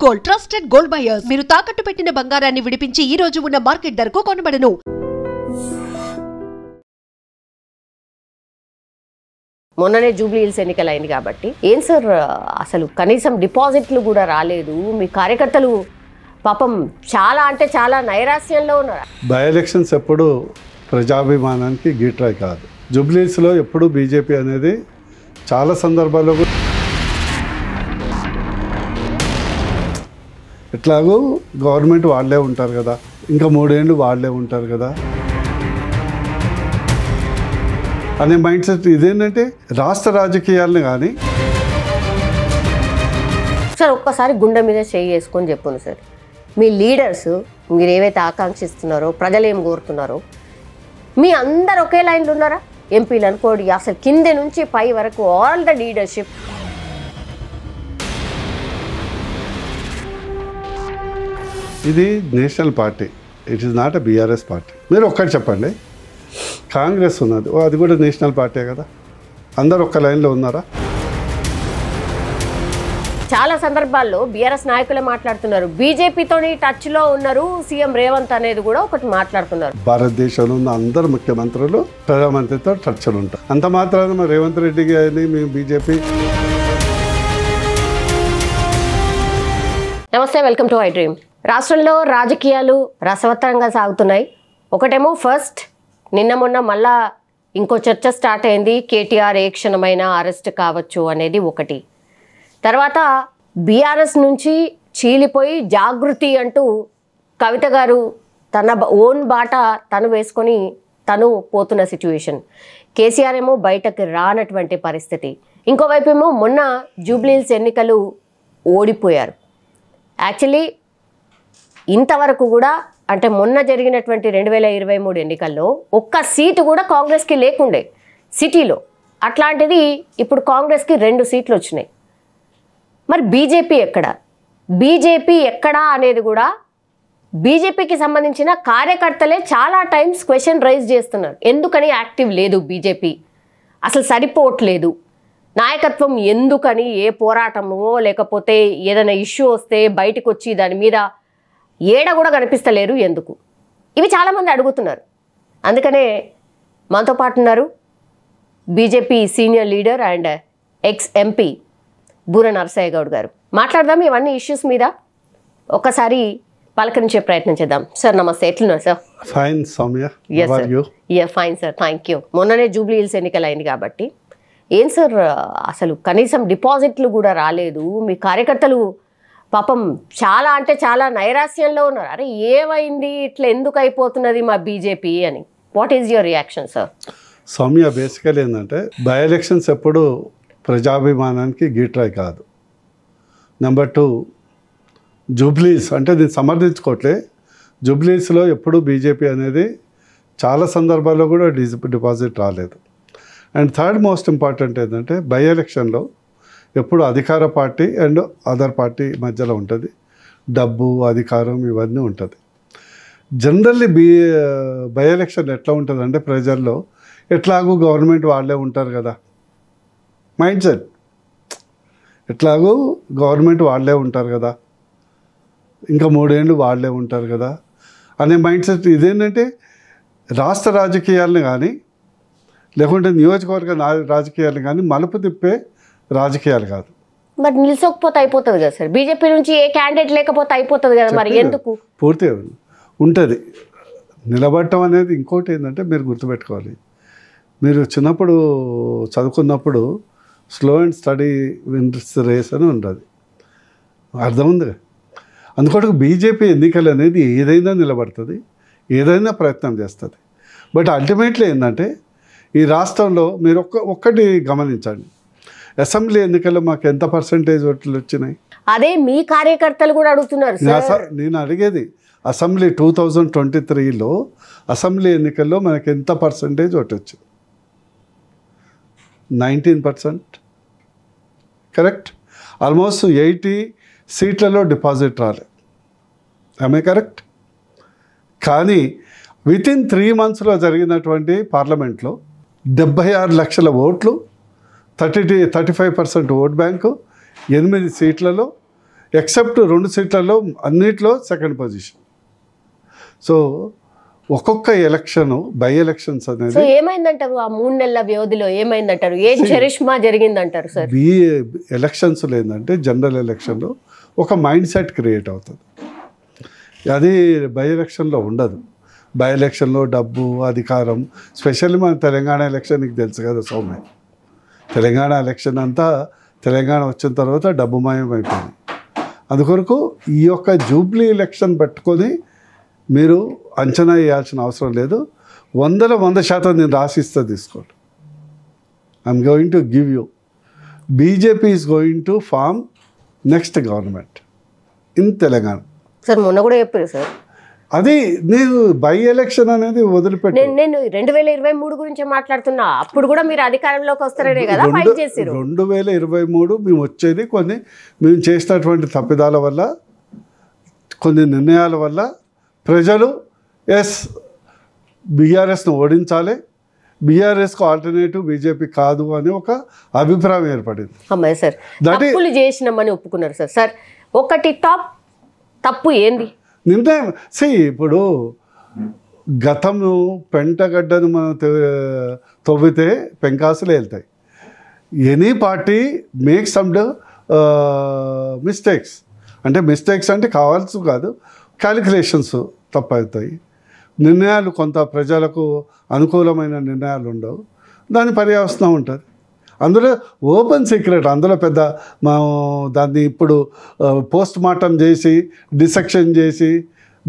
Gold trusted gold buyers మీరు తాకట్టు పెట్టిన బంగారాన్ని విడిపించి ఈ రోజు ఉన్న మార్కెట్ ధరకు కొనబడను. మొన్ననే జూబ్లీ హిల్స్ ఎన్నికలు అయింది కాబట్టి ఏం సార్ అసలు కనీసం డిపాజిట్లు కూడా రాలేదు. మీ కార్యకర్తలు పాపం చాలా అంటే చాలా నైరాశ్యంలో ఉన్నారు. బై ఎలక్షన్స్ ఎప్పుడు ప్రజాభిమానానికి గీట్రాయ్ కాదు. జూబ్లీ హిల్స్లో ఎప్పుడు బీజేపీ అనేది చాలా సందర్భాల్లో ఎట్లాగో గవర్నమెంట్ వాళ్ళే ఉంటారు కదా, ఇంకా 3 ఏళ్ళు వాళ్ళే ఉంటారు కదా అనే మైండ్ సెట్. ఇదేంటంటే రాష్ట్ర రాజకీయాలను కానీ సార్ ఒక్కసారి గుండె మీద చేయి వేసుకొని చెప్పును సార్, మీ లీడర్స్ మీరు ఏవైతే ఆకాంక్షిస్తున్నారో, ప్రజలు ఏం కోరుతున్నారో, మీ అందరు ఒకే లైన్లో ఉన్నారా? ఎంపీలు అనుకోండి, అసలు కింద నుంచి పై వరకు ఆల్ ద లీడర్షిప్. ఇది national party, it is not a BRS party. మీరు ఒక్కటి చెప్పండి, కాంగ్రెస్ ఉన్నది, అది కూడా నేషనల్ పార్టీ కదా, అందరు ఒక్క లైన్లో ఉన్నారా? చాలా సందర్భాల్లో బీఆర్ఎస్ నాయకులే మాట్లాడుతున్నారు, బీజేపీతోని టచ్లో ఉన్నారు సీఎం రేవంత్ అనేది కూడా ఒకటి మాట్లాడుతున్నారు. భారతదేశంలో ఉన్న అందరు ముఖ్యమంత్రులు ప్రధానమంత్రితో టచ్లో ఉంటారు. అంత మాత్రాన మరి రేవంత్ రెడ్డి గారిని మేము బీజేపీ. నమస్తే, వెల్కమ్ టు ఐ డ్రీమ్. రాష్ట్రంలో రాజకీయాలు రసవత్తరంగా సాగుతున్నాయి. ఒకటేమో ఫస్ట్ నిన్న మొన్న మళ్ళా ఇంకో చర్చ స్టార్ట్ అయింది, కేటీఆర్ ఏ క్షణమైనా అరెస్ట్ కావచ్చు అనేది ఒకటి. తర్వాత బీఆర్ఎస్ నుంచి చీలిపోయి జాగృతి అంటూ కవిత గారు తన ఓన్ బాట తను వేసుకొని తను పోతున్న సిచ్యువేషన్. కేసీఆర్ ఏమో బయటకు రానటువంటి పరిస్థితి. ఇంకోవైపు ఏమో మొన్న జూబ్లీ హిల్స్ ఎన్నికలు ఓడిపోయారు. యాక్చువల్లీ ఇంతవరకు కూడా అంటే మొన్న జరిగినటువంటి 2023 ఎన్నికల్లో ఒక్క సీటు కూడా కాంగ్రెస్కి లేకుండే సిటీలో. అట్లాంటిది ఇప్పుడు కాంగ్రెస్కి 2 సీట్లు వచ్చినాయి. మరి బీజేపీ ఎక్కడా అనేది కూడా బీజేపీకి సంబంధించిన కార్యకర్తలే చాలా టైమ్స్ క్వశ్చన్ రైజ్ చేస్తున్నారు. ఎందుకని యాక్టివ్ లేదు బీజేపీ, అసలు సరిపోవట్లేదు, నాయకత్వం ఎందుకని, ఏ పోరాటమో లేకపోతే ఏదైనా ఇష్యూ వస్తే బయటకు వచ్చి దాని మీద ఏడ కూడా కనిపిస్తలేరు ఎందుకు, ఇవి చాలామంది అడుగుతున్నారు. అందుకనే మనతో పాటు ఉన్నారు BJP senior leader and ex MP బూర నరసయ్య గౌడ్ గారు. మాట్లాడదాం ఇవన్నీ ఇష్యూస్ మీద, ఒక్కసారి పలకరించే ప్రయత్నం చేద్దాం. సార్ నమస్తే, ఎట్లున్నారు sir? Fine Soumya. Fine sir, thank you. మొన్ననే జూబ్లీ హిల్స్ ఎన్నికలు అయింది కాబట్టి ఏం సార్ అసలు కనీసం డిపాజిట్లు కూడా రాలేదు. మీ కార్యకర్తలు పాపం చాలా అంటే చాలా నైరాశ్యంలో ఉన్నారు. అరే ఏమైంది, ఇట్లా ఎందుకు అయిపోతున్నది మా బీజేపీ అని. What is your reaction sir? Soumya, బేసికల్ ఏంటంటే బై ఎలక్షన్స్ ఎప్పుడు ప్రజాభిమానానికి గీట్రాయ్ కాదు. నెంబర్ 2, జూబ్లీస్ అంటే దీన్ని సమర్థించుకోవట్లే. జూబ్లీస్లో ఎప్పుడు బీజేపీ అనేది చాలా సందర్భాల్లో కూడా డిపాజిట్ రాలేదు. అండ్ థర్డ్ మోస్ట్ ఇంపార్టెంట్ ఏంటంటే బై ఎలక్షన్లో ఎప్పుడు అధికార పార్టీ అండ్ అదర్ పార్టీ మధ్యలో ఉంటుంది, డబ్బు అధికారం ఇవన్నీ ఉంటుంది. జనరల్లీ బై ఎలక్షన్ ఎట్లా ఉంటుంది అంటే ప్రజల్లో ఎట్లాగూ గవర్నమెంట్ వాళ్ళే ఉంటారు కదా మైండ్ సెట్, ఎట్లాగూ గవర్నమెంట్ వాళ్ళే ఉంటారు కదా, ఇంకా 3 ఏళ్ళు వాళ్ళే ఉంటారు కదా అనే మైండ్ సెట్. ఇదేంటంటే రాష్ట్ర రాజకీయాలను కానీ లేకుంటే నియోజకవర్గ రాజకీయాలు కానీ మలుపు తిప్పే రాజకీయాలు కాదు. మరి నిలిచకపోతే అయిపోతుంది కదా సార్, బీజేపీ నుంచి ఏ క్యాండిడేట్ లేకపోతే అయిపోతుంది కదా, మరి ఎందుకు? పూర్తిగా ఉంటుంది నిలబడటం అనేది. ఇంకోటి ఏంటంటే మీరు గుర్తుపెట్టుకోవాలి, మీరు చిన్నప్పుడు చదువుకున్నప్పుడు slow and steady wins race అని ఉంటుంది, అర్థం ఉంది. అందుకోసం బీజేపీ ఎన్నికలు అనేది ఏదైనా నిలబడుతుంది, ఏదైనా ప్రయత్నం చేస్తుంది. బట్ అల్టిమేట్లీ ఏంటంటే ఈ రాష్ట్రంలో మీరు ఒక్కటి గమనించండి, అసెంబ్లీ ఎన్నికల్లో మాకు ఎంత పర్సెంటేజ్ ఓట్లు వచ్చినాయి? అదే మీ కార్యకర్తలు కూడా అడుగుతున్నారు. నేను అడిగేది అసెంబ్లీ 2023లో అసెంబ్లీ ఎన్నికల్లో మనకి ఎంత పర్సెంటేజ్ ఓటు వచ్చింది? 19%. కరెక్ట్. ఆల్మోస్ట్ 80 సీట్లలో డిపాజిట్ రాలేదు. ఆమె కరెక్ట్. కానీ వితిన్ 3 monthsలో జరిగినటువంటి పార్లమెంట్లో 76 లక్షల ఓట్లు, 35% ఓట్ బ్యాంకు, 8 సీట్లలో ఎక్సెప్ట్ 2 సీట్లలో అన్నిట్లో సెకండ్ పొజిషన్. సో ఒక్కొక్క ఎలక్షన్ బై ఎలక్షన్స్ సో అనేది ఏమైందంటారు ఆ 3 నెలల వ్యవధిలో ఏమైందంటారు? ఏం చరిష్మా జరిగిందంటారు సార్? ఎలక్షన్స్లో ఏంటంటే జనరల్ ఎలక్షన్లో ఒక మైండ్ సెట్ క్రియేట్ అవుతుంది. అది బై ఎలక్షన్లో ఉండదు. బై ఎలక్షన్లో డబ్బు, అధికారం, స్పెషల్లీ మన తెలంగాణ ఎలక్షన్ నీకు తెలుసు కదా సౌమ్య, తెలంగాణ ఎలక్షన్ అంతా తెలంగాణ వచ్చిన తర్వాత డబ్బుమయం అయిపోయింది. అందుకొరకు ఈ యొక్క జూబ్లీ ఎలక్షన్ పెట్టుకొని మీరు అంచనా వేయాల్సిన అవసరం లేదు. 100% నేను రాసిస్తా, తీసుకోండి. I'm going to give you, BJP is going to form next government in Telangana. Sir మొన్న కూడా చెప్పారు సార్. అది నేను బై ఎలక్షన్ అనేది వదిలిపెట్టి నేను 2023 గురించి మాట్లాడుతున్నా. అప్పుడు కూడా మీరు అధికారంలోకి వస్తారనే కదా ఫైట్ చేశారు. 2023 మేము వచ్చేది మేము చేసినటువంటి తప్పిదాల వల్ల, కొన్ని నిర్ణయాల వల్ల ప్రజలు బీఆర్ఎస్ను ఓడించాలి, బీఆర్ఎస్కు ఆల్టర్నేటివ్ బీజేపీ కాదు అని ఒక అభిప్రాయం ఏర్పడింది. అమ్మాయి సార్ తప్పులు చేసినామని ఒప్పుకున్నారు సార్. సార్ ఒకటి తప్పు ఏంది నిర్ణయం? ఇప్పుడు గతము పెంటగడ్డను మనం తవ్వితే పెంకాసులు వెళ్తాయి. Any party make some mistakes. అంటే మిస్టేక్స్ అంటే కావాల్సి కాదు, క్యాలిక్యులేషన్స్ తప్పవుతాయి. నిర్ణయాలు కొంత ప్రజలకు అనుకూలమైన నిర్ణయాలు ఉండవు, దాని పర్యవసనం ఉంటుంది. అందులో ఓపెన్ సీక్రెట్, అందులో పెద్ద దాన్ని ఇప్పుడు పోస్ట్ మార్టం చేసి డిసెక్షన్ చేసి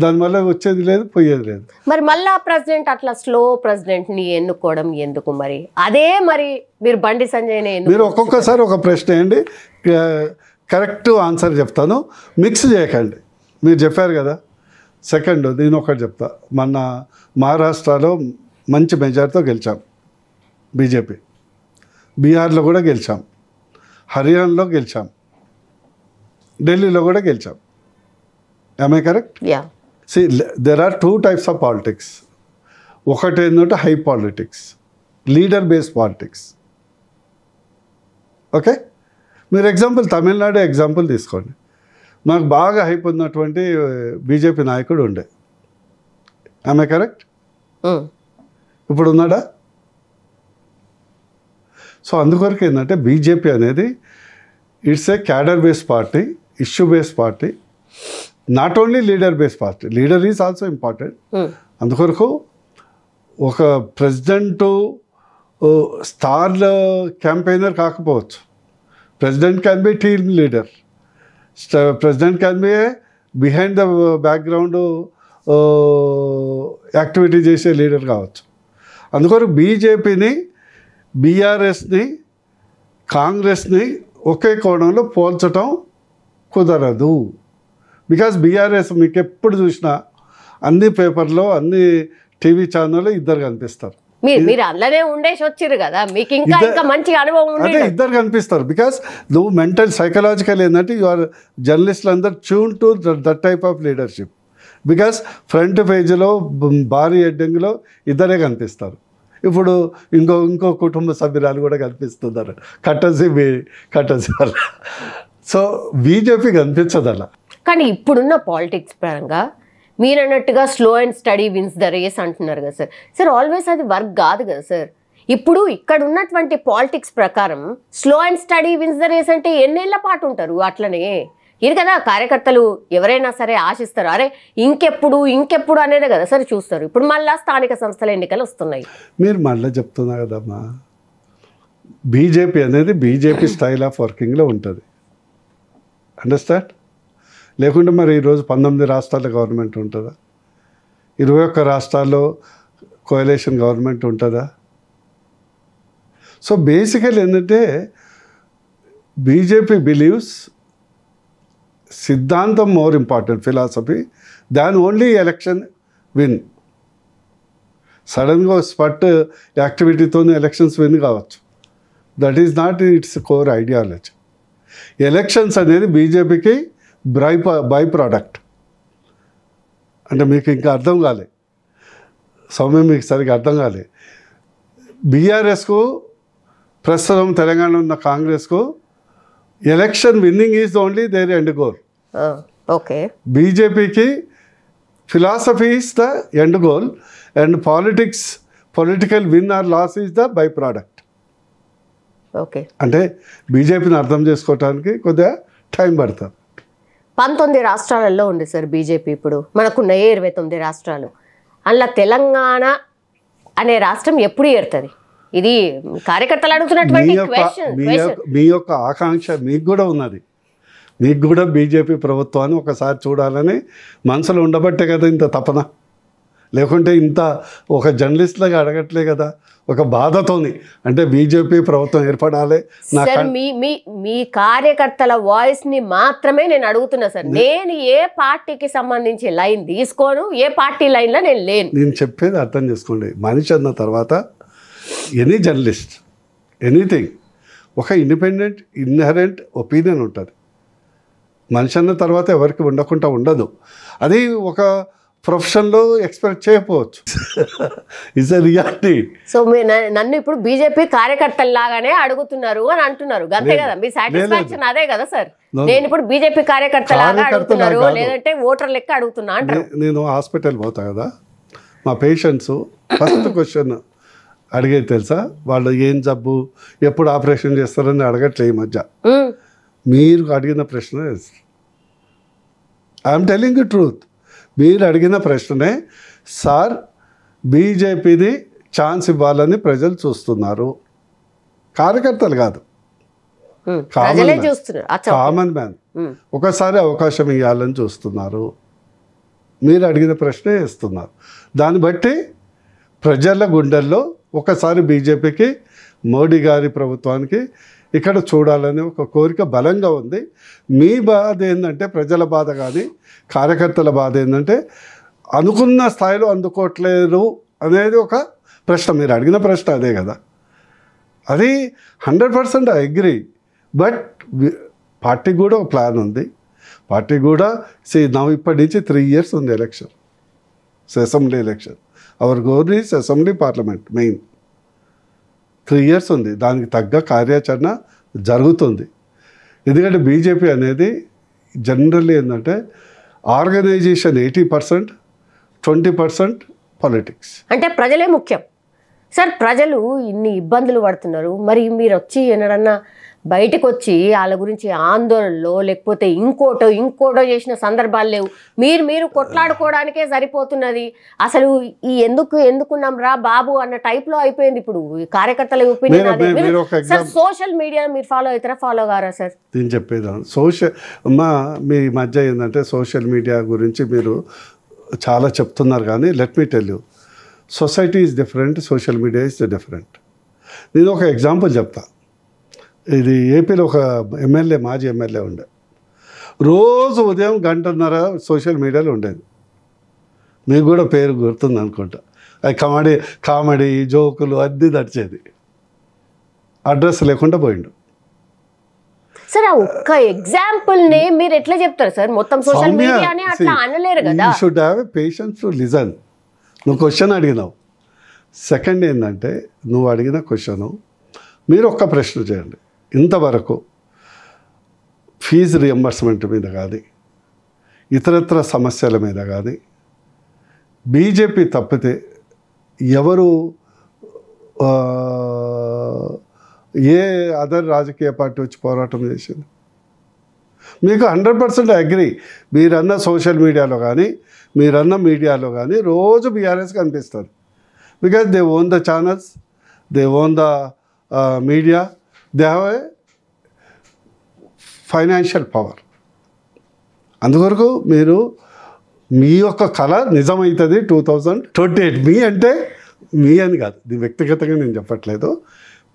దానివల్ల వచ్చేది లేదు, పోయేది లేదు. మరి మళ్ళా ప్రెసిడెంట్ అట్లా స్లో ప్రెసిడెంట్ని ఎన్నుకోవడం ఎందుకు? మరి అదే మరి మీరు బండి సంజయ్ని మీరు ఒక్కొక్కసారి ఒక ప్రశ్న వేయండి, కరెక్ట్ ఆన్సర్ చెప్తాను, మిక్స్ చేయకండి. మీరు చెప్పారు కదా. సెకండ్ నేను ఒకటి చెప్తా. మొన్న మహారాష్ట్రలో మంచి మెజార్టీతో గెలిచాం బీజేపీ, బీహార్లో కూడా గెలిచాం, హర్యానాలో గెలిచాం, ఢిల్లీలో కూడా గెలిచాం. am I correct? Yeah. See, there are 2 types of politics. ఒకటి ఏంటంటే high politics, leader based politics. Okay, మీరు ఎగ్జాంపుల్ తమిళనాడు ఎగ్జాంపుల్ తీసుకోండి. నాకు బాగా హైప్ ఉన్నటువంటి బీజేపీ నాయకుడు ఉండే. am I correct? ఇప్పుడు ఉన్నాడా? సో అందుకొరకు ఏంటంటే బీజేపీ అనేది it's a cadre based party, issue based party, not only leader based party. Leader is also important. అందుకొరకు ఒక ప్రెసిడెంటు స్టార్ క్యాంపెయినర్ కాకపోవచ్చు. President can be team leader, president can be behind the background activity చేసే leader కావచ్చు. అందుకొరకు బీజేపీని, బీఆర్ఎస్ని, కాంగ్రెస్ని ఒకే కోణంలో పోల్చటం కుదరదు. బికాజ్ బీఆర్ఎస్ మీకు ఎప్పుడు చూసినా అన్ని పేపర్లో, అన్ని టీవీ ఛానల్లో ఇద్దరు కనిపిస్తారు. మీరు అందులోనే ఉండేసి వచ్చారు కదా, మీకు ఇంకా మంచి అనుభవం అదే ఇద్దరు కనిపిస్తారు. బికాస్ నువ్వు మెంటల్ సైకలాజికల్ ఏంటంటే యు ఆర్ జర్నలిస్టులు అందరు tune to that type of leadership. Because front పేజీలో భారీ హెడ్డింగ్లో ఇద్దరే కనిపిస్తారు. ఇప్పుడు ఇంకో కుటుంబ సభ్యురాలు కూడా కనిపిస్తున్నారు, కట్టసి వల్ల. సో బీజేపీ కనిపించదు అలా. కానీ ఇప్పుడున్న పాలిటిక్స్ పరంగా మీరు అన్నట్టుగా slow and steady wins the race అంటున్నారు కదా సార్. సార్ ఆల్వేస్ అది వర్క్ కాదు కదా సార్. ఇప్పుడు ఇక్కడ ఉన్నటువంటి పాలిటిక్స్ ప్రకారం slow and steady wins the race అంటే ఎన్నేళ్ల పాటు ఉంటారు అట్లనే? ఇది కదా కార్యకర్తలు ఎవరైనా సరే ఆశిస్తారు, అరే ఇంకెప్పుడు అనేదే కదా సార్ చూస్తారు. ఇప్పుడు మళ్ళీ స్థానిక సంస్థల ఎన్నికలు వస్తున్నాయి. మీరు మళ్ళీ చెప్తున్నా కదమ్మా, బీజేపీ అనేది బీజేపీ స్టైల్ ఆఫ్ వర్కింగ్లో ఉంటుంది. అండర్స్టాండ్? లేకుంటే మరి ఈరోజు 19 రాష్ట్రాల గవర్నమెంట్ ఉంటుందా? 21 రాష్ట్రాల్లో కోయలేషన్ గవర్నమెంట్ ఉంటుందా? సో బేసికల్ ఏంటంటే బీజేపీ బిలీవ్స్ సిద్ధాంతం మోర్ ఇంపార్టెంట్, ఫిలాసఫీ, దాన్ ఓన్లీ ఎలక్షన్ విన్. సడన్గా స్పట్ యాక్టివిటీతోనే ఎలక్షన్స్ విన్ కావచ్చు. That is not it's core ideology. Elections అనేది బీజేపీకి బై ప్రోడక్ట్. అంటే మీకు ఇంకా అర్థం కాలే సౌమ్యం, మీకు సరిగ్గా అర్థం కాలే. బీఆర్ఎస్కు ప్రస్తుతం తెలంగాణ ఉన్న కాంగ్రెస్కు election winning is only their end goal. Okay. బీజేపీకి philosophy is the end goal and political win or loss is the byproduct. Okay. అంటే బీజేపీని అర్థం చేసుకోవడానికి కొద్దిగా టైం పడుతుంది. 19 రాష్ట్రాలలో ఉంది సార్ బీజేపీ. ఇప్పుడు మనకున్న 29 రాష్ట్రాలు, అందులో తెలంగాణ అనే రాష్ట్రం ఎప్పుడు ఏరుతుంది? ఇది కార్యకర్తలు అడుగుతున్నటువంటి క్వశ్చన్. మీ యొక్క ఆకాంక్ష మీకు కూడా ఉన్నది. మీకు కూడా బీజేపీ ప్రభుత్వాన్ని ఒకసారి చూడాలని మనసులో ఉండబట్టే కదా ఇంత తపన. లేకుంటే ఇంత ఒక జర్నలిస్ట్లాగా అడగట్లే కదా, ఒక బాధతోని. అంటే బీజేపీ ప్రభుత్వం ఏర్పడాలి. సార్ మీ కార్యకర్తల వాయిస్ ని మాత్రమే నేను అడుగుతున్నా సార్. నేను ఏ పార్టీకి సంబంధించి లైన్ తీసుకోను, ఏ పార్టీ లైన్ లో నేను లేను. నేను చెప్పేది అర్థం చేసుకోండి. మనిషి అన్న తర్వాత ఎనీ జర్నలిస్ట్ ఎనీథింగ్ ఒక ఇండిపెండెంట్ ఇన్హరెంట్ ఒపీనియన్ ఉంటుంది. మనిషి అన్న తర్వాత ఎవరికి ఉండకుండా ఉండదు. అది ఒక ప్రొఫెషన్లో ఎక్స్పెక్ట్ చేయకపోవచ్చు. It's a reality. సో నన్ను ఇప్పుడు బీజేపీ కార్యకర్తల్లాగానే అడుగుతున్నారు అని అంటున్నారు, అంతే కదా? మీ సాటిస్ఫాక్షన్ అదే కదా సార్? నేను ఇప్పుడు బీజేపీ కార్యకర్తలాగా అడుగుతున్నారు, లేదంటే ఓటర్ లెక్క అడుగుతున్నా అంటారు. నేను హాస్పిటల్ పోతా కదా, మా పేషెంట్స్ ఫస్ట్ క్వశ్చన్ అడిగేది తెలుసా? వాళ్ళు ఏం జబ్బు, ఎప్పుడు ఆపరేషన్ చేస్తారని అడగట్లే ఈ మధ్య. మీరు అడిగిన ప్రశ్న ఐఎమ్ టెలింగ్ యూ ట్రూత్. మీరు అడిగిన ప్రశ్ననే, సార్ బీజేపీని ఛాన్స్ ఇవ్వాలని ప్రజలు చూస్తున్నారు, కార్యకర్తలు కాదు, కామన్ మ్యాన్ ఒకసారి అవకాశం ఇవ్వాలని చూస్తున్నారు. మీరు అడిగిన ప్రశ్నే ఇస్తున్నారు. దాన్ని బట్టి ప్రజల గుండెల్లో ఒకసారి బీజేపీకి, మోడీ గారి ప్రభుత్వానికి ఇక్కడ చూడాలని ఒక కోరిక బలంగా ఉంది. మీ బాధ ఏంటంటే, ప్రజల బాధ కానీ కార్యకర్తల బాధ ఏంటంటే అనుకున్న స్థాయిలో అందుకోవట్లేదు అనేది ఒక ప్రశ్న. మీరు అడిగిన ప్రశ్న అదే కదా. అది 100% ఐ అగ్రీ. బట్ పార్టీకి కూడా ఒక ప్లాన్ ఉంది. పార్టీ కూడా ఇప్పటి నుంచి 3 years ఉంది election, assembly election. Hour goal is assembly parliament main. 3 years ఉంది. దానికి తగ్గ కార్యాచరణ జరుగుతుంది. ఎందుకంటే బీజేపీ అనేది జనరల్లీ ఏంటంటే ఆర్గనైజేషన్ 80%, 20% పాలిటిక్స్. అంటే ప్రజలే ముఖ్యం సార్. ప్రజలు ఇన్ని ఇబ్బందులు పడుతున్నారు, మరి మీరు వచ్చి ఎన్నడన్నా బయటకు వచ్చి వాళ్ళ గురించి ఆందోళనలో లేకపోతే ఇంకోటో చేసిన సందర్భాలు లేవు. మీరు కొట్లాడుకోవడానికే సరిపోతున్నది. అసలు ఈ ఎందుకున్నాం రా బాబు అన్న టైప్లో అయిపోయింది ఇప్పుడు కార్యకర్తల ఒపీనియన్. సార్ సోషల్ మీడియా మీరు ఫాలో అవుతారా, ఫాలో కారా సార్? నేను చెప్పేదాన్ని మీ మధ్య ఏంటంటే సోషల్ మీడియా గురించి మీరు చాలా చెప్తున్నారు, కానీ let me tell you, society is different, social media is different. నేను ఒక ఎగ్జాంపుల్ చెప్తా. ఇది ఏపీలో ఒక మాజీ ఎమ్మెల్యే ఉండే, రోజు ఉదయం 1.5 సోషల్ మీడియాలో ఉండేది. మీకు కూడా పేరు గుర్తుంది అనుకుంటా. అది కామెడీ జోకులు అద్దీ నడిచేది. అడ్రస్ లేకుండా పోయిండు. సార్ ఒక్క ఎగ్జాంపుల్ నే మీరు ఎట్లా చెప్తారు సార్? మొత్తం సోషల్ మీడియానే అట్లా అనలేరు కదా. You should have a patience to listen. నువ్వు క్వశ్చన్ అడిగినావు. సెకండ్ ఏంటంటే, నువ్వు అడిగిన క్వశ్చను మీరు ఒక్క ప్రశ్న చేయండి. ఇంతవరకు ఫీజు రియంబర్స్మెంట్ మీద కానీ ఇతరత్ర సమస్యల మీద కానీ బీజేపీ తప్పితే ఎవరు ఏ అదర్ రాజకీయ పార్టీ వచ్చి పోరాటం చేసింది? మీకు 100% అగ్రీ. మీరన్న సోషల్ మీడియాలో కానీ మీరన్న మీడియాలో కానీ రోజు బీఆర్ఎస్ కనిపిస్తారు. Because they own the channels, they own the media, they have a financial power. అందువరకు మీరు మీ యొక్క కళ నిజమవుతుంది 2028. మీ అంటే మీ అని కాదు, ఇది వ్యక్తిగతంగా నేను చెప్పట్లేదు,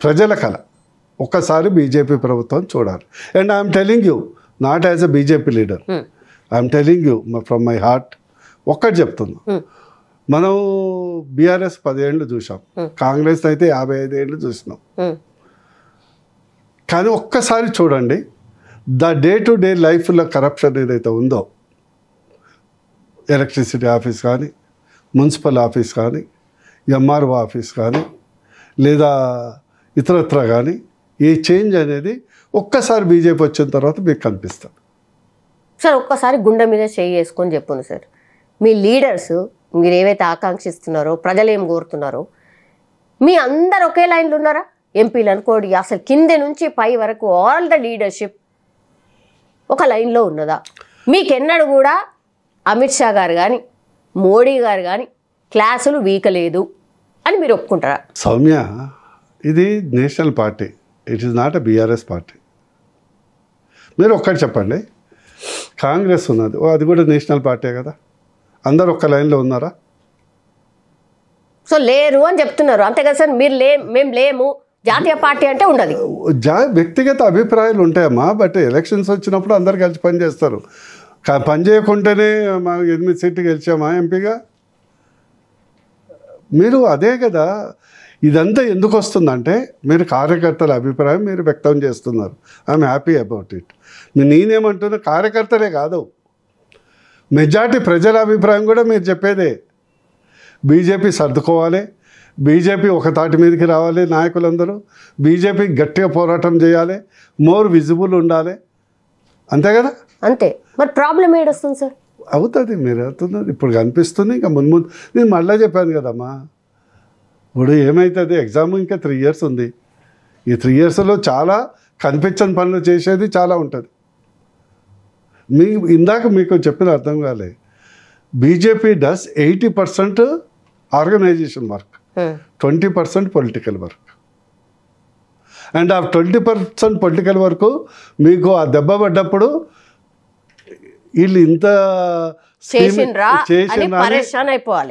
ప్రజల కళ. ఒక్కసారి బీజేపీ ప్రభుత్వం చూడాలి. And I'm telling you, not as a BJP leader, I'm telling you from my heart. ఒక్కటి చెప్తున్నా, మనం బీఆర్ఎస్ 10 ఏళ్ళు చూసాం, కాంగ్రెస్ అయితే 55 ఏళ్ళు చూసినాం. కానీ ఒక్కసారి చూడండి, ద డే టు డే లైఫ్లో కరప్షన్ ఏదైతే ఉందో, ఎలక్ట్రిసిటీ ఆఫీస్ కానీ, మున్సిపల్ ఆఫీస్ కానీ, ఎంఆర్ఓ ఆఫీస్ కానీ, లేదా ఇతరత్ర కానీ, ఈ చేంజ్ అనేది ఒక్కసారి బీజేపీ వచ్చిన తర్వాత మీకు కనిపిస్తుంది. సార్ ఒక్కసారి గుండె మీద చేయి వేసుకొని చెప్పును సార్, మీ లీడర్స్ మీరు ఏవైతే ఆకాంక్షిస్తున్నారో, ప్రజలు ఏం కోరుతున్నారో, మీ అందరు ఒకే లైన్లో ఉన్నారా? ఎంపీలు అనుకోండి, అసలు కింద నుంచి పై వరకు ఆల్ ద లీడర్షిప్ ఒక లైన్లో ఉన్నదా? మీకెన్నడూ కూడా అమిత్ షా గారు కానీ మోడీ గారు కానీ క్లాసులు వీకలేదు అని మీరు ఒప్పుకుంటారా? సౌమ్య, ఇది national party, it is not a BRS party. మీరు ఒక్కటి చెప్పండి, కాంగ్రెస్ ఉన్నది, అది కూడా నేషనల్ పార్టీ కదా, అందరు ఒక్క లైన్లో ఉన్నారా? సో లేరు అని చెప్తున్నారు అంతే కదా సార్. మీరు మేము లేము, జాతీయ పార్టీ అంటే ఉండదు. వ్యక్తిగత అభిప్రాయాలు ఉంటాయమ్మా, బట్ ఎలక్షన్స్ వచ్చినప్పుడు అందరు కలిసి పని చేస్తారు. పని చేయకుంటేనే మా 8 సీట్లు గెలిచామా ఎంపీగా? మీరు అదే కదా. ఇదంతా ఎందుకు వస్తుందంటే మీరు కార్యకర్తల అభిప్రాయం మీరు వ్యక్తం చేస్తున్నారు. I'm happy about it. నేనేమంటున్నా, కార్యకర్తలే కాదు, మెజార్టీ ప్రజల అభిప్రాయం కూడా మీరు చెప్పేదే. బీజేపీ సర్దుకోవాలి, బీజేపీ ఒక తాటి మీదకి రావాలి, నాయకులందరూ బీజేపీ గట్టిగా పోరాటం చేయాలి, మోర్ విజిబుల్ ఉండాలి, అంతే కదా. అంతే. మరి ప్రాబ్లం ఏడొస్తుంది సార్? అవుతుంది, మీరు అవుతున్నది ఇప్పుడు కనిపిస్తుంది. ఇంకా ముందు నేను మళ్ళీ చెప్పాను కదమ్మా, ఇప్పుడు ఏమవుతుంది, ఎగ్జామ్ ఇంకా 3 years ఉంది. ఈ 3 yearsలో చాలా కనిపించని పనులు చేసేది చాలా ఉంటుంది. ఇందాక మీకు చెప్పిన అర్థం కాలే, BJP does 80% organisation work, 20% political work. And ఆ 20% పొలిటికల్ వర్క్ మీకు ఆ దెబ్బ పడ్డప్పుడు వీళ్ళు ఇంత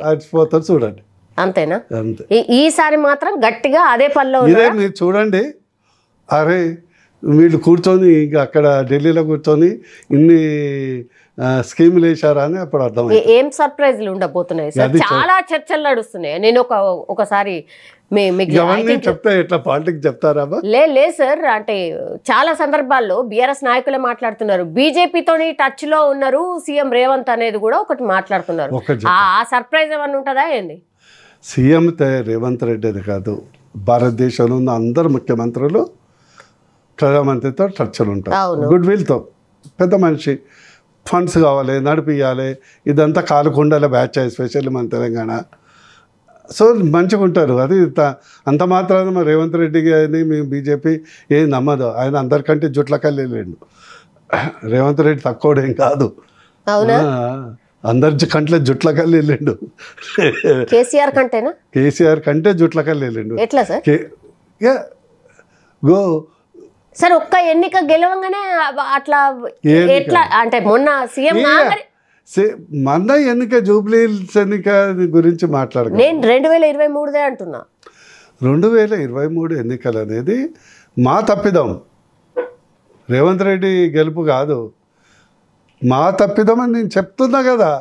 అయిపోతారు చూడండి. అంతేనా? అంతే. ఈసారి మాత్రం గట్టిగా అదే పనిలో ఇదే మీరు చూడండి. అరే వీళ్ళు కూర్చొని ఇంకా అక్కడ ఢిల్లీలో కూర్చొని ఇన్ని స్కీములు వేశారా అని అప్పుడు అర్థమైంది. ఏం సర్ప్రైజ్లు ఉండబోతున్నాయి సార్, చాలా చర్చలు నడుస్తున్నాయి. నేను ఒకసారి చెప్తా, ఎట్లా పాలిటిక్స్ చెప్తారా? లే సార్, అంటే చాలా సందర్భాల్లో బీఆర్ఎస్ నాయకులే మాట్లాడుతున్నారు, బీజేపీతో టచ్ లో ఉన్నారు సీఎం రేవంత్ అనేది కూడా ఒకటి మాట్లాడుతున్నారు. ఆ సర్ప్రైజ్ ఏమన్నా ఉంటుందా ఏంది? సీఎం రేవంత్ రెడ్డి అది కాదు, భారతదేశంలో ఉన్న అందరు ముఖ్యమంత్రులు ప్రధానమంత్రితో టచ్లు ఉంటారు, గుడ్ విల్తో. పెద్ద మనిషి, ఫండ్స్ కావాలి, నడిపియాలి, ఇదంతా కాలుకొండల బ్యాచ్, ఎస్పెషల్లీ మన తెలంగాణ. సో మంచిగా ఉంటారు. అది అంత మాత్రాన మా రేవంత్ రెడ్డి గారిని మేము బీజేపీ ఏం నమ్మదు. ఆయన అందరికంటే జుట్లకల్లి వెళ్ళిండు. రేవంత్ రెడ్డి తక్కువడేం కాదు, అందరి కంటే జుట్లకల్లి వెళ్ళిండు. కేసీఆర్ కంటేనా? కేసీఆర్ కంటే జుట్లకల్లి వెళ్ళిండు. ఎట్లా సార్? గో సార్, ఒక్క ఎన్నిక గెలవంగానే అట్లా ఎట్లా అంటే మొన్న సీఎం మొన్న ఎన్నిక, జూబ్లీహిల్స్ ఎన్నిక గురించి మాట్లాడదు. నేను 2023 అంటున్నా. 2023 ఎన్నికలు అనేది మా తప్పిదం, రేవంత్ రెడ్డి గెలుపు కాదు, మా తప్పిదం అని నేను చెప్తున్నా కదా.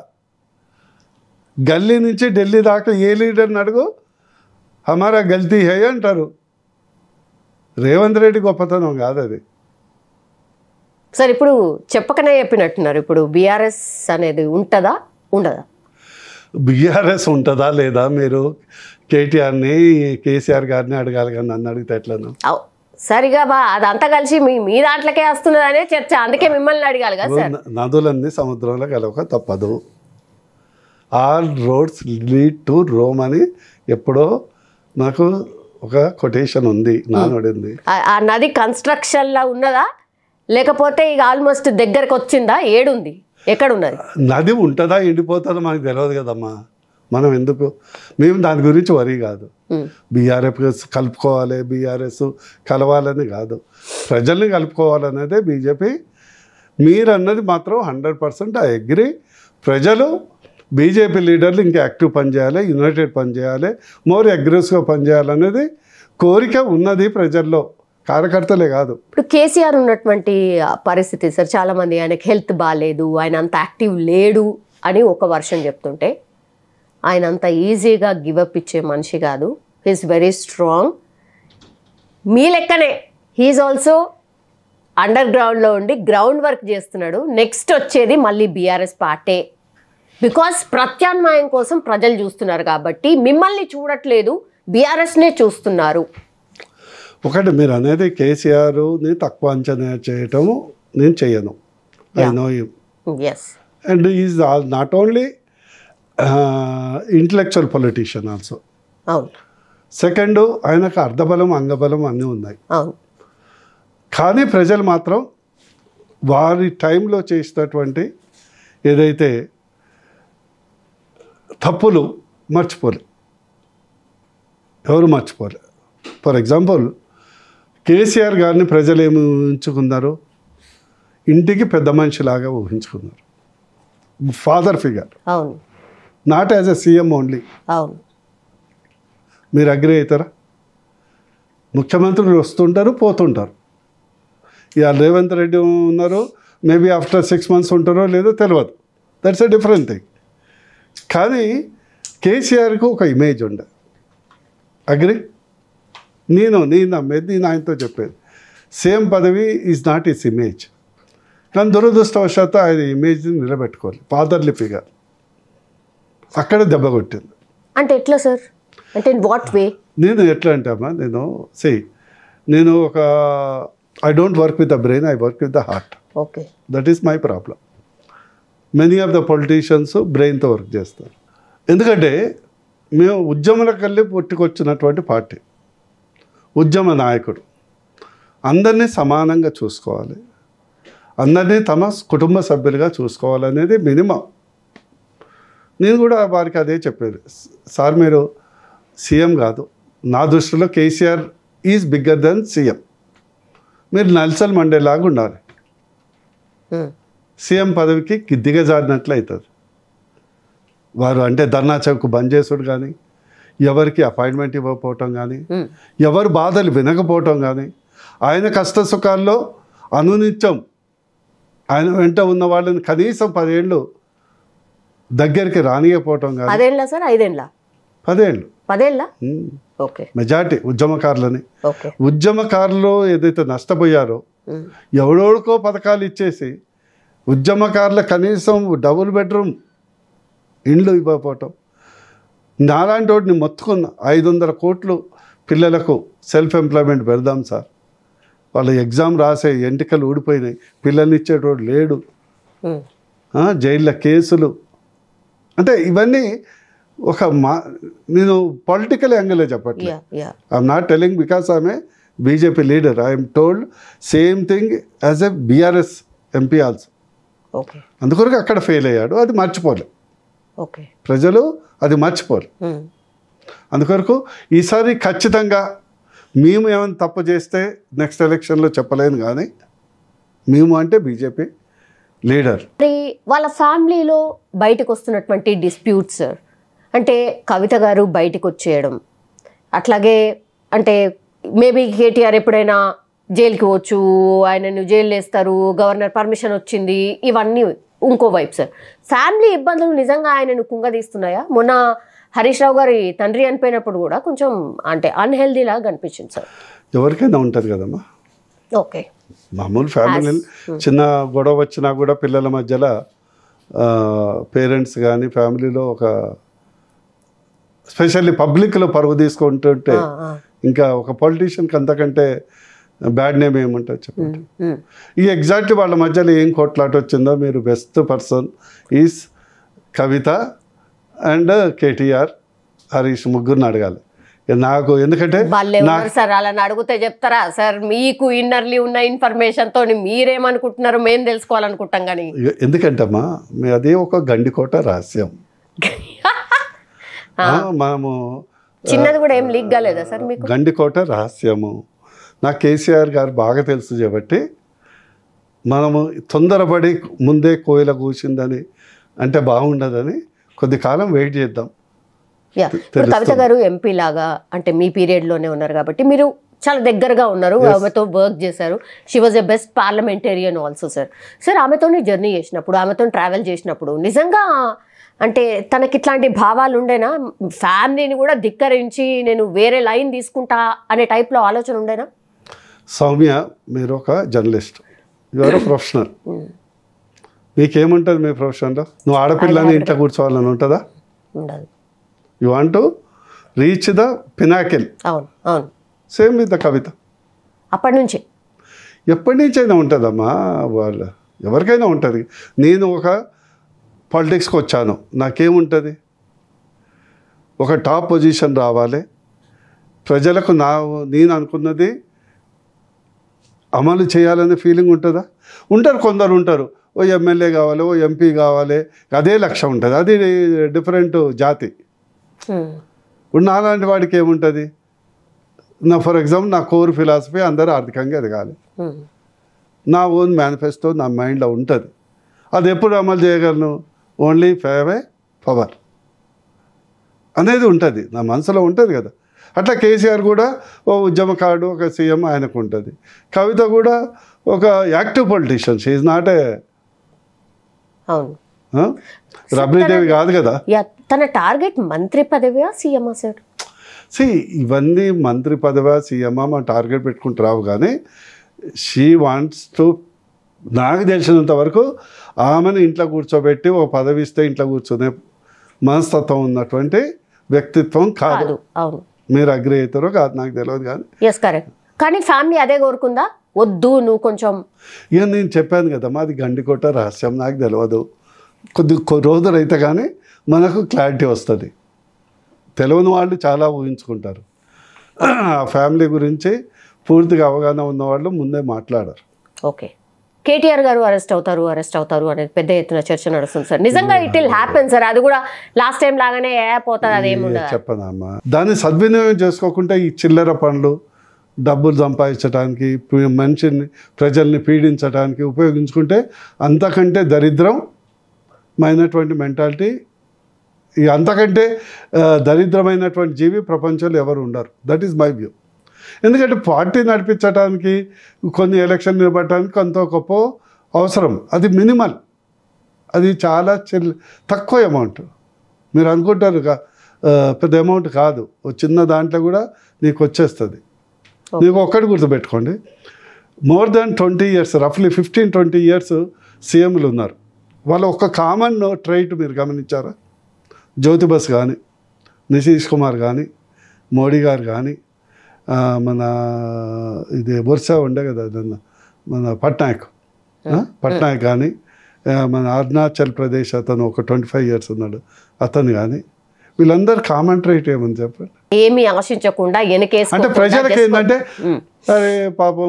గల్లీ నుంచి ఢిల్లీ దాకా ఏ లీడర్ని అడుగు, హమారా గల్తీ హై అంటారు. రేవంత్ రెడ్డి గొప్పతనం కాదు అది. సార్, ఇప్పుడు చెప్పకనే చెప్పినట్టున్నారు, ఇప్పుడు బీఆర్ఎస్ అనేది ఉంటుందా ఉండదా? బీఆర్ఎస్ ఉంటుందా లేదా మీరు కేటీఆర్ని, కేసీఆర్ గారిని అడగాలి, కానీ నన్ను అడిగితే ఎట్లను? సరిగా అదంతా కలిసి మీ దాంట్లోకే వస్తున్నదనే చర్చ, అందుకే మిమ్మల్ని అడగాలి కదా సార్. నదులన్నీ సముద్రంలో కలవక తప్పదు, all roads lead to Rome అని ఎప్పుడో నాకు ఒక కొటేషన్ ఉంది, నానుడింది. ఆ నది కన్స్ట్రక్షన్ లా ఉన్నదా, లేకపోతే ఇక ఆల్మోస్ట్ దగ్గరకు వచ్చిందా? ఏడుంది, ఎక్కడున్నది? నది ఉంటుందా ఎండిపోతుందో మనకు తెలియదు కదమ్మా. మనం ఎందుకు, మేము దాని గురించి వరి కాదు. బీఆర్ఎస్ కలుపుకోవాలి, బీఆర్ఎస్ కలవాలని కాదు, ప్రజల్ని కలుపుకోవాలనేదే బీజేపీ. మీరు అన్నది మాత్రం 100% ఐ అగ్రీ. ప్రజలు బీజేపీ లీడర్లు ఇంకా యాక్టివ్ పనిచేయాలి, యునైటెడ్ పనిచేయాలి, మోర్ అగ్రెసివ్గా పనిచేయాలనేది కోరిక ఉన్నది ప్రజల్లో, కార్యకర్తలే కాదు. ఇప్పుడు కేసీఆర్ ఉన్నటువంటి పరిస్థితి సార్, చాలామంది ఆయనకి హెల్త్ బాగాలేదు, ఆయన అంత యాక్టివ్ లేడు అని ఒక వర్షన్ చెప్తుంటే, ఆయన అంత ఈజీగా గివప్ ఇచ్చే మనిషి కాదు, హీఈస్ వెరీ స్ట్రాంగ్. మీ లెక్కనే హీఈస్ ఆల్సో అండర్ గ్రౌండ్లో ఉండి గ్రౌండ్ వర్క్ చేస్తున్నాడు. నెక్స్ట్ వచ్చేది మళ్ళీ బీఆర్ఎస్ పార్టీ, బికాస్ ప్రత్యామ్నాయం కోసం ప్రజలు చూస్తున్నారు కాబట్టి మిమ్మల్ని చూడట్లేదు, బీఆర్ఎస్నే చూస్తున్నారు. ఒకటి మీరు అనేది కేసీఆర్ని తక్కువ అంచనా చేయటము నేను చెయ్యను. I know you, yes. And is not only intellectual politician also. అవును సెకండ్, ఆయనకు అర్ధబలం అంగబలం అన్నీ ఉన్నాయి. అవును. కానీ ప్రజలు మాత్రం వారి టైంలో చేసినటువంటి ఏదైతే తప్పులు మర్చిపోలే, ఎవరు మర్చిపోలే. ఫర్ ఎగ్జాంపుల్ కేసీఆర్ గారిని ప్రజలు ఏమి ఊహించుకున్నారు, ఇంటికి పెద్ద మనిషిలాగా ఊహించుకున్నారు. ఫాదర్ ఫిగర్, అవును not as a CM only. అవును. మీరు అగ్రి అవుతారా? ముఖ్యమంత్రులు వస్తుంటారు పోతుంటారు. ఇక రేవంత్ రెడ్డి ఉన్నారు, మేబీ ఆఫ్టర్ 6 months ఉంటారో లేదో తెలియదు, దట్స్ ఎ డిఫరెంట్ థింగ్. కానీ కేసీఆర్కు ఒక ఇమేజ్ ఉండే. అగ్రి? నేను నమ్మేది, నేను ఆయనతో చెప్పేది సేమ్ పదవి ఈజ్ నాట్ ఈస్ ఇమేజ్. కానీ దురదృష్టవశాత్తు ఆయన ఇమేజ్ని నిలబెట్టుకోవాలి. ఫాదర్లీ ఫిగర్ అక్కడ దెబ్బ కొట్టింది. అంటే ఎట్లా సార్? అంటే ఇన్ వాట్ వే? నేను ఎట్లా అంటే అమ్మా, నేను ఒక I don't work with the brain, I work with the heart. Okay. That is my problem. Many of the politicians బ్రెయిన్తో వర్క్ చేస్తారు. ఎందుకంటే మేము ఉద్యమాలకు వెళ్ళి పుట్టుకొచ్చినటువంటి పార్టీ, ఉద్యమ నాయకుడు. అందరినీ సమానంగా చూసుకోవాలి, అందరినీ తమ కుటుంబ సభ్యులుగా చూసుకోవాలనేది మినిమం. నేను కూడా వారికి అదే చెప్పేది, సార్ మీరు సీఎం కాదు, నా దృష్టిలో KCR is bigger than CM. మీరు నెల్సన్ మండేలాగా ఉండాలి. సీఎం పదవికి దిగజారినట్లు అవుతుంది. వారు అంటే ధర్నా చౌక్ బంద్ చేసుడు కానీ, ఎవరికి అపాయింట్మెంట్ ఇవ్వకపోవటం కానీ, ఎవరు బాధలు వినకపోవటం కానీ, ఆయన కష్ట సుఖాల్లో అనునిత్యం ఆయన వెంట ఉన్న వాళ్ళని కనీసం 10 ఏళ్ళు దగ్గరికి రానియకపోవటం కానీ. 10 ఏళ్ళ సార్? 5 ఏళ్ళ? 10 ఏళ్ళు. 10 ఏళ్ళ? ఓకే. మెజార్టీ ఉద్యమకారులని. ఓకే. ఉద్యమకారులు ఏదైతే నష్టపోయారో, ఎవడోడికో పథకాలు ఇచ్చేసి ఉద్యమకారుల కనీసం డబుల్ బెడ్రూమ్ ఇండ్లు ఇవ్వకపోవటం. నాలాంటి వాడిని మొత్తుకున్న 500 కోట్లు పిల్లలకు సెల్ఫ్ ఎంప్లాయ్మెంట్ పెడదాం సార్, వాళ్ళ ఎగ్జామ్ రాసే ఎంటికలు ఊడిపోయినాయి, పిల్లల్ని ఇచ్చేటోడు లేడు, జైళ్ళ కేసులు. అంటే ఇవన్నీ ఒక నేను పొలిటికల్ యాంగిలే చెప్పట్లేదు. ఐఎమ్ నాట్ టెలింగ్ బికాస్ ఆమె BJP leader. I'm told same thing as a BRS MP also. Okay. అందుకొరకు అక్కడ ఫెయిల్ అయ్యాడు, అది మర్చిపోలే. ఓకే. ప్రజలు అది మర్చిపోరు. అందుకొరకు ఈసారి ఖచ్చితంగా మేము ఏమైనా తప్పు చేస్తే నెక్స్ట్ ఎలక్షన్లో చెప్పలేను, కానీ మేము అంటే బీజేపీ లీడర్. మరి వాళ్ళ ఫ్యామిలీలో బయటకు వస్తున్నటువంటి డిస్ప్యూట్స్, అంటే కవిత గారు బయటకు వచ్చేయడం, అట్లాగే అంటే మేబీ కేటీఆర్ ఎప్పుడైనా జైలుకి పోవచ్చు, ఆయనను జైలు వేస్తారు, గవర్నర్ పర్మిషన్ వచ్చింది, ఇవన్నీ ఇంకో వైపు సార్. ఫ్యామిలీ ఇబ్బందులు నిజంగా ఆయనను కుంగదీస్తున్నాయా? మొన్న హరీష్ రావు గారి తండ్రి అనిపోయినప్పుడు కూడా కొంచెం అంటే అన్హెల్దీ లాగా కనిపించింది సార్. ఎవరికైనా ఉంటుంది కదమ్మా. ఓకే. మామూలు ఫ్యామిలీ చిన్న గొడవ వచ్చినా కూడా పిల్లల మధ్యలో పేరెంట్స్ కానీ ఫ్యామిలీలో ఒక స్పెషల్లీ పబ్లిక్లో పరుగు తీసుకుంటుంటే ఇంకా ఒక పొలిటీషియన్కి అంతకంటే బ్యాడ్ నేమ్ ఏముంటుంది చెప్పండి. ఈ ఎగ్జాక్ట్లీ వాళ్ళ మధ్యలో ఏం కొట్లాట వచ్చిందో మీరు best person is Kavitha and KTR, Harish ముగ్గురిని అడగాలి. నాకు ఎందుకంటే సార్ అలా అడిగితే చెప్తారా సార్? మీకు ఇన్నర్లీ ఉన్న ఇన్ఫర్మేషన్ తో మీరేమనుకుంటున్నారో మేము తెలుసుకోవాలనుకుంటాం. కానీ ఎందుకంటమ్మా అదే ఒక గండికోట రహస్యం. మనము చిన్నది కూడా ఏం లీక్ కాలేదా సార్ మీకు? గండికోట రహస్యము నాకు కేసీఆర్ గారు బాగా తెలుసు కాబట్టి మనము తొందరపడి ముందే కోయిల కూర్చుందని అంటే బాగుండదని కొద్ది కాలం వెయిట్ చేద్దాం. ఇప్పుడు కవిత గారు ఎంపీ లాగా అంటే మీ పీరియడ్ లోనే ఉన్నారు కాబట్టి మీరు చాలా దగ్గరగా ఉన్నారు, ఆమెతో వర్క్ చేశారు. She was a best parliamentarian also sir. Sir ఆమెతోనే జర్నీ చేసినప్పుడు, ఆమెతో ట్రావెల్ చేసినప్పుడు నిజంగా అంటే తనకి ఇట్లాంటి భావాలు ఉండేనా? ఫ్యామిలీని కూడా ధిక్కరించి నేను వేరే లైన్ తీసుకుంటా అనే టైప్లో ఆలోచన ఉండేనా? సౌమ్య, మీరు ఒక జర్నలిస్ట్, యువర్ ప్రొఫెషనల్, మీకేముంటుంది మీ ప్రొఫెషన్లో? నువ్వు ఆడపిల్లని ఇంట్లో కూర్చోవాలని ఉంటుందా? ఉండదు. You want to reach the Pinnacle. అవును అవును. సేమ్ విత్ ద కవిత. అప్పటి నుంచి ఎప్పటి నుంచైనా ఉంటుందమ్మా. వాళ్ళ ఎవరికైనా ఉంటుంది. నేను ఒక పాలిటిక్స్కి వచ్చాను, నాకేముంటుంది, ఒక టాప్ పొజిషన్ రావాలి, ప్రజలకు నేను అనుకున్నది అమలు చేయాలనే ఫీలింగ్ ఉంటుందా? ఉంటారు, కొందరు ఉంటారు, ఓ ఎమ్మెల్యే కావాలి, ఓ ఎంపీ కావాలి, అదే లక్ష్యం ఉంటుంది. అది డిఫరెంట్ జాతి. ఇప్పుడు నాలాంటి వాడికి ఏముంటుంది, ఫర్ ఎగ్జాంపుల్ నా కోర్ ఫిలాసఫీ అందరూ ఆర్థికంగా ఎదగాలి, నా ఓన్ మేనిఫెస్టో నా మైండ్లో ఉంటుంది. అది ఎప్పుడు అమలు చేయగలను? ఓన్లీ పవర్ అనేది ఉంటుంది, నా మనసులో ఉంటుంది కదా. అట్లా కేసీఆర్ కూడా ఓ ఉద్యమకారుడు, ఒక సీఎం ఆయనకు ఉంటుంది. కవిత కూడా ఒక active politician, she is not a Rabri Devi కాదు కదా. తన టార్గెట్ మంత్రి పదవియా సీఎం సార్? ఇవన్నీ మంత్రి పదవా సీఎం మా టార్గెట్ పెట్టుకుంటారు, కానీ షీ వాంట్స్ టు, నాకు తెలిసినంత వరకు ఆమెను ఇంట్లో కూర్చోబెట్టి ఒక పదవి ఇస్తే ఇంట్లో కూర్చునే మనస్తత్వం ఉన్నటువంటి వ్యక్తిత్వం కాదు. అవును, మీరు అగ్రి అవుతారో కాదు నాకు తెలియదు, కానీ ఎస్ కరెక్ట్. కానీ ఫ్యామిలీ అదే కోరుకుందా, వద్దు నువ్వు కొంచెం? ఇక నేను చెప్పాను కదా, మాది గండికోట రహస్యం, నాకు తెలియదు. కొద్ది రోజులు అయితే కానీ మనకు క్లారిటీ వస్తుంది. తెలియని వాళ్ళు చాలా ఊహించుకుంటారు. ఆ ఫ్యామిలీ గురించి పూర్తిగా అవగాహన ఉన్నవాళ్ళు ముందే మాట్లాడారు. ఓకే, కేటీఆర్ గారు అరెస్ట్ అవుతారు అనేది పెద్ద ఎత్తున చర్చ నడుస్తుంది సార్. నిజంగా ఇట్ విల్ హ్యాపెన్ సార్? అది కూడా లాస్ట్ టైం లాగానే పోతుంది, అదేముండదు. చెప్పనమ్మా, దాన్ని సద్వినియోగం చేసుకోకుండా ఈ చిల్లర పనులు, డబ్బులు సంపాదించడానికి, ప్రజల్ని పీడించడానికి ఉపయోగించుకుంటే అంతకంటే దరిద్రమైనటువంటి మెంటాలిటీ, అంతకంటే దరిద్రమైనటువంటి జీవి ప్రపంచంలో ఎవరు ఉండరు. That is my view. ఎందుకంటే పార్టీ నడిపించడానికి, కొన్ని ఎలక్షన్ నిలబడటానికి కొంత గొప్ప అవసరం, అది మినిమల్, అది చాలా తక్కువ అమౌంట్. మీరు అనుకుంటారు పెద్ద అమౌంట్ కాదు, ఒక చిన్న దాంట్లో కూడా నీకు వచ్చేస్తుంది. నీకు ఒక్కటి గుర్తుపెట్టుకోండి, మోర్ దాన్ 20 years, రఫ్లీ 15-20 years సీఎంలు ఉన్నారు. వాళ్ళ ఒక కామన్ ట్రైట్ మీరు గమనించారా? జ్యోతి బస్ కానీ, నితీష్ కుమార్ కానీ, మోడీ గారు కానీ, మన ఇది బొర్సా ఉండే కదా మన పట్నాయక్ కానీ, మన అరుణాచల్ ప్రదేశ్ అతను ఒక 25 years ఉన్నాడు అతను కానీ, వీళ్ళందరూ కామన్ ట్రైట్ ఏమని చెప్పండి? ఏమి ఆశించకుండా అంటే ప్రజలకి ఏంటంటే, అరే పాపం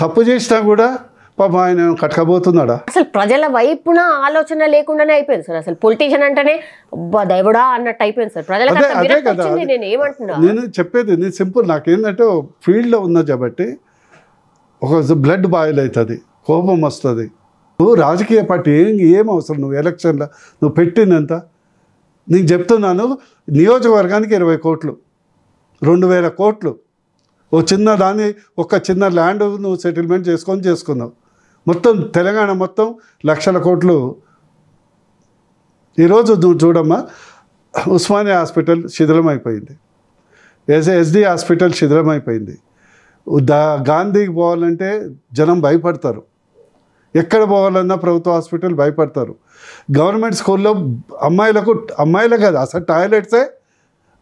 తప్పు చేసినా కూడా పాపం ఆయన కట్టకపోతున్నాడా? అసలు ప్రజల వైపున ఆలోచన లేకుండానే అయిపోయింది సార్. అసలు పొలిటీషియన్ అంటేనే దైవడా అన్నట్టు అయిపోయింది సార్. ప్రజలకు నేను ఏమంటున్నా, నేను చెప్పేది నేను సింపుల్, నాకేంటంటే ఫీల్డ్లో ఉన్నా కాబట్టి ఒక బ్లడ్ బాయిల్ అవుతుంది, కోపం వస్తుంది. నువ్వు రాజకీయ పార్టీ ఏం అవసరం, నువ్వు ఎలక్షన్లో నువ్వు పెట్టిందంత నీకు చెప్తున్నాను. నియోజకవర్గానికి 20 కోట్లు, 2000 కోట్లు, ఓ చిన్న దాన్ని ఒక చిన్న ల్యాండ్ నువ్వు సెటిల్మెంట్ చేసుకున్నావు. మొత్తం తెలంగాణ మొత్తం లక్షల కోట్లు. ఈరోజు నువ్వు చూడమ్మా, ఉస్మానియా హాస్పిటల్ శిథిలమైపోయింది, ఎస్డి హాస్పిటల్ శిథిలమైపోయింది. గాంధీకి పోవాలంటే జనం భయపడతారు, ఎక్కడ పోవాలన్నా ప్రభుత్వ హాస్పిటల్ భయపడతారు. గవర్నమెంట్ స్కూల్లో అమ్మాయిలు కాదు అసలు టాయిలెట్సే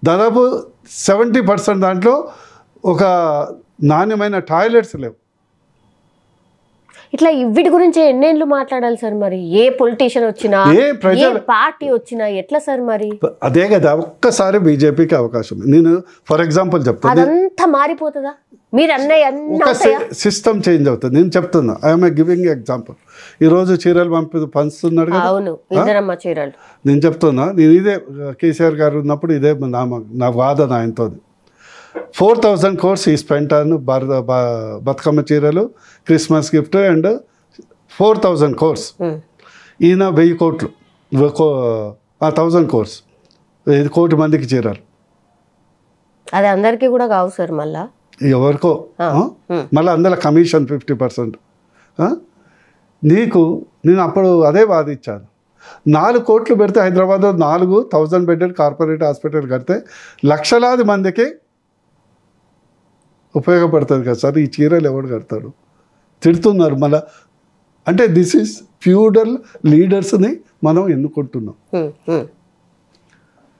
దాదాపు 70% దాంట్లో ఒక నాణ్యమైన టాయిలెట్స్ లేవు. ఇట్లా వీటి గురించి ఎన్నేళ్ళు మాట్లాడాలి సార్? మరి ఏ పొలిటీషియన్ వచ్చినా, ఏ పార్టీ వచ్చినా ఎట్లా సార్? మరి అదే కదా, ఒక్కసారి బీజేపీకి అవకాశం. నేను ఫర్ ఎగ్జాంపుల్ చెప్తాను, అదంతా మారిపోతుందా? మీరు సిస్టమ్ చేంజ్ అవుతుంది. నేను చెప్తున్నా, ఐఎమ్ గివింగ్ ఎగ్జాంపుల్. ఈరోజు చీరలు పంచుతున్నాడు కదా, అవును, ఇందిరమ్మ చీరలు. నేను చెప్తున్నా, నేను ఇదే కేసీఆర్ గారు ఉన్నప్పుడు ఇదే నా వాదన ఆయనతో. 4,000 crores ఈ స్పెంట్ అను బతుకమ్మ చీరలు, క్రిస్మస్ గిఫ్ట్ అండ్ 4,000 crores. ఈయన 1000 కోట్లు, 1,000 crores, 1 కోటి మందికి చీరలు. అది అందరికీ కూడా కావు సార్, మళ్ళా ఎవరికో, మళ్ళీ అందులో కమిషన్ 50%. నేను అప్పుడు అదే వాదించాను. 4 కోట్లు పెడితే హైదరాబాద్లో 4,000 బెడెడ్ కార్పొరేట్ హాస్పిటల్ కడితే లక్షలాది మందికి ఉపయోగపడుతుంది కదా సార్. ఈ చీరలు ఎవడు కడతాడు? తిడుతున్నారు మళ్ళా. అంటే దిస్ ఈజ్ ఫ్యూడల్ లీడర్స్ని మనం ఎన్నుకుంటున్నాం.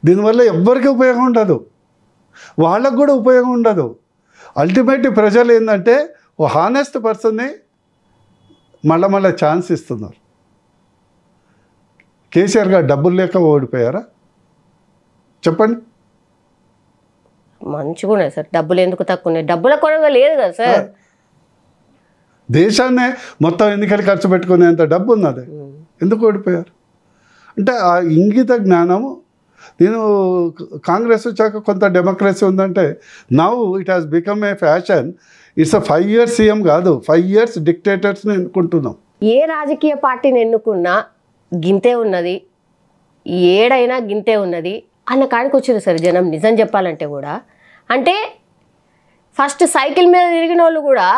దీనివల్ల ఎవ్వరికీ ఉపయోగం ఉండదు, వాళ్ళకు కూడా ఉపయోగం ఉండదు. అల్టిమేట్ ప్రజలు ఏంటంటే ఓ హానెస్ట్ పర్సన్ని మళ్ళీ ఛాన్స్ ఇస్తున్నారు. కేసీఆర్ గారు డబ్బులు లేక ఓడిపోయారా చెప్పండి? మంచిగా ఉన్నాయి సార్, డబ్బులు ఎందుకు తక్కువ ఉన్నాయి? డబ్బుల కొరగా లేదు కదా సార్. దేశాన్నే మొత్తం ఎన్నికలు ఖర్చు పెట్టుకునేంత డబ్బు ఉన్నది, ఎందుకు ఓడిపోయారు? అంటే ఆ ఇంగిత జ్ఞానము. నేను కాంగ్రెస్ వచ్చాక కొంత డెమోక్రసీ ఉందంటే now it has become a fashion. It's 5 years CM కాదు, 5 years డిక్టేటర్స్ని ఎన్నుకుంటున్నాం. ఏ రాజకీయ పార్టీని ఎన్నుకున్నా గింతే ఉన్నది, ఏడైనా గింతే ఉన్నది అన్న కాడికి వచ్చింది సార్ జనం. నిజం చెప్పాలంటే కూడా, అంటే ఫస్ట్ సైకిల్ మీద తిరిగిన వాళ్ళు కూడా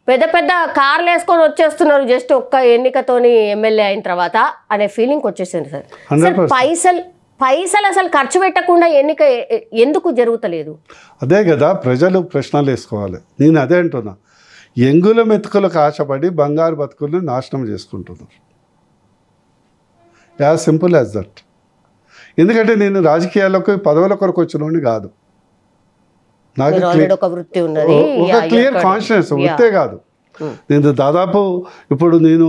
పెద్ద పెద్ద కార్లు వేసుకొని వచ్చేస్తున్నారు జస్ట్ ఒక్క ఎన్నికతోని ఎమ్మెల్యే అయిన తర్వాత అనే ఫీలింగ్ వచ్చేసింది సార్. పైసలు అసలు ఖర్చు పెట్టకుండా ఎన్నిక ఎందుకు జరుగుతలేదు? అదే కదా ప్రజలు ప్రశ్నలు వేసుకోవాలి. నేను అదే అంటున్నా, ఎంగుల మెతుకులకు ఆశపడి బంగారు బతుకుల్ని నాశనం చేసుకుంటున్నారు. As simple as that. ఎందుకంటే నేను రాజకీయాల్లోకి పదవుల కొరకు వచ్చినోడిని కాదు. నాకు ఒక క్లియర్ కాన్షియస్ వృత్తే కాదు. నేను దాదాపు ఇప్పుడు నేను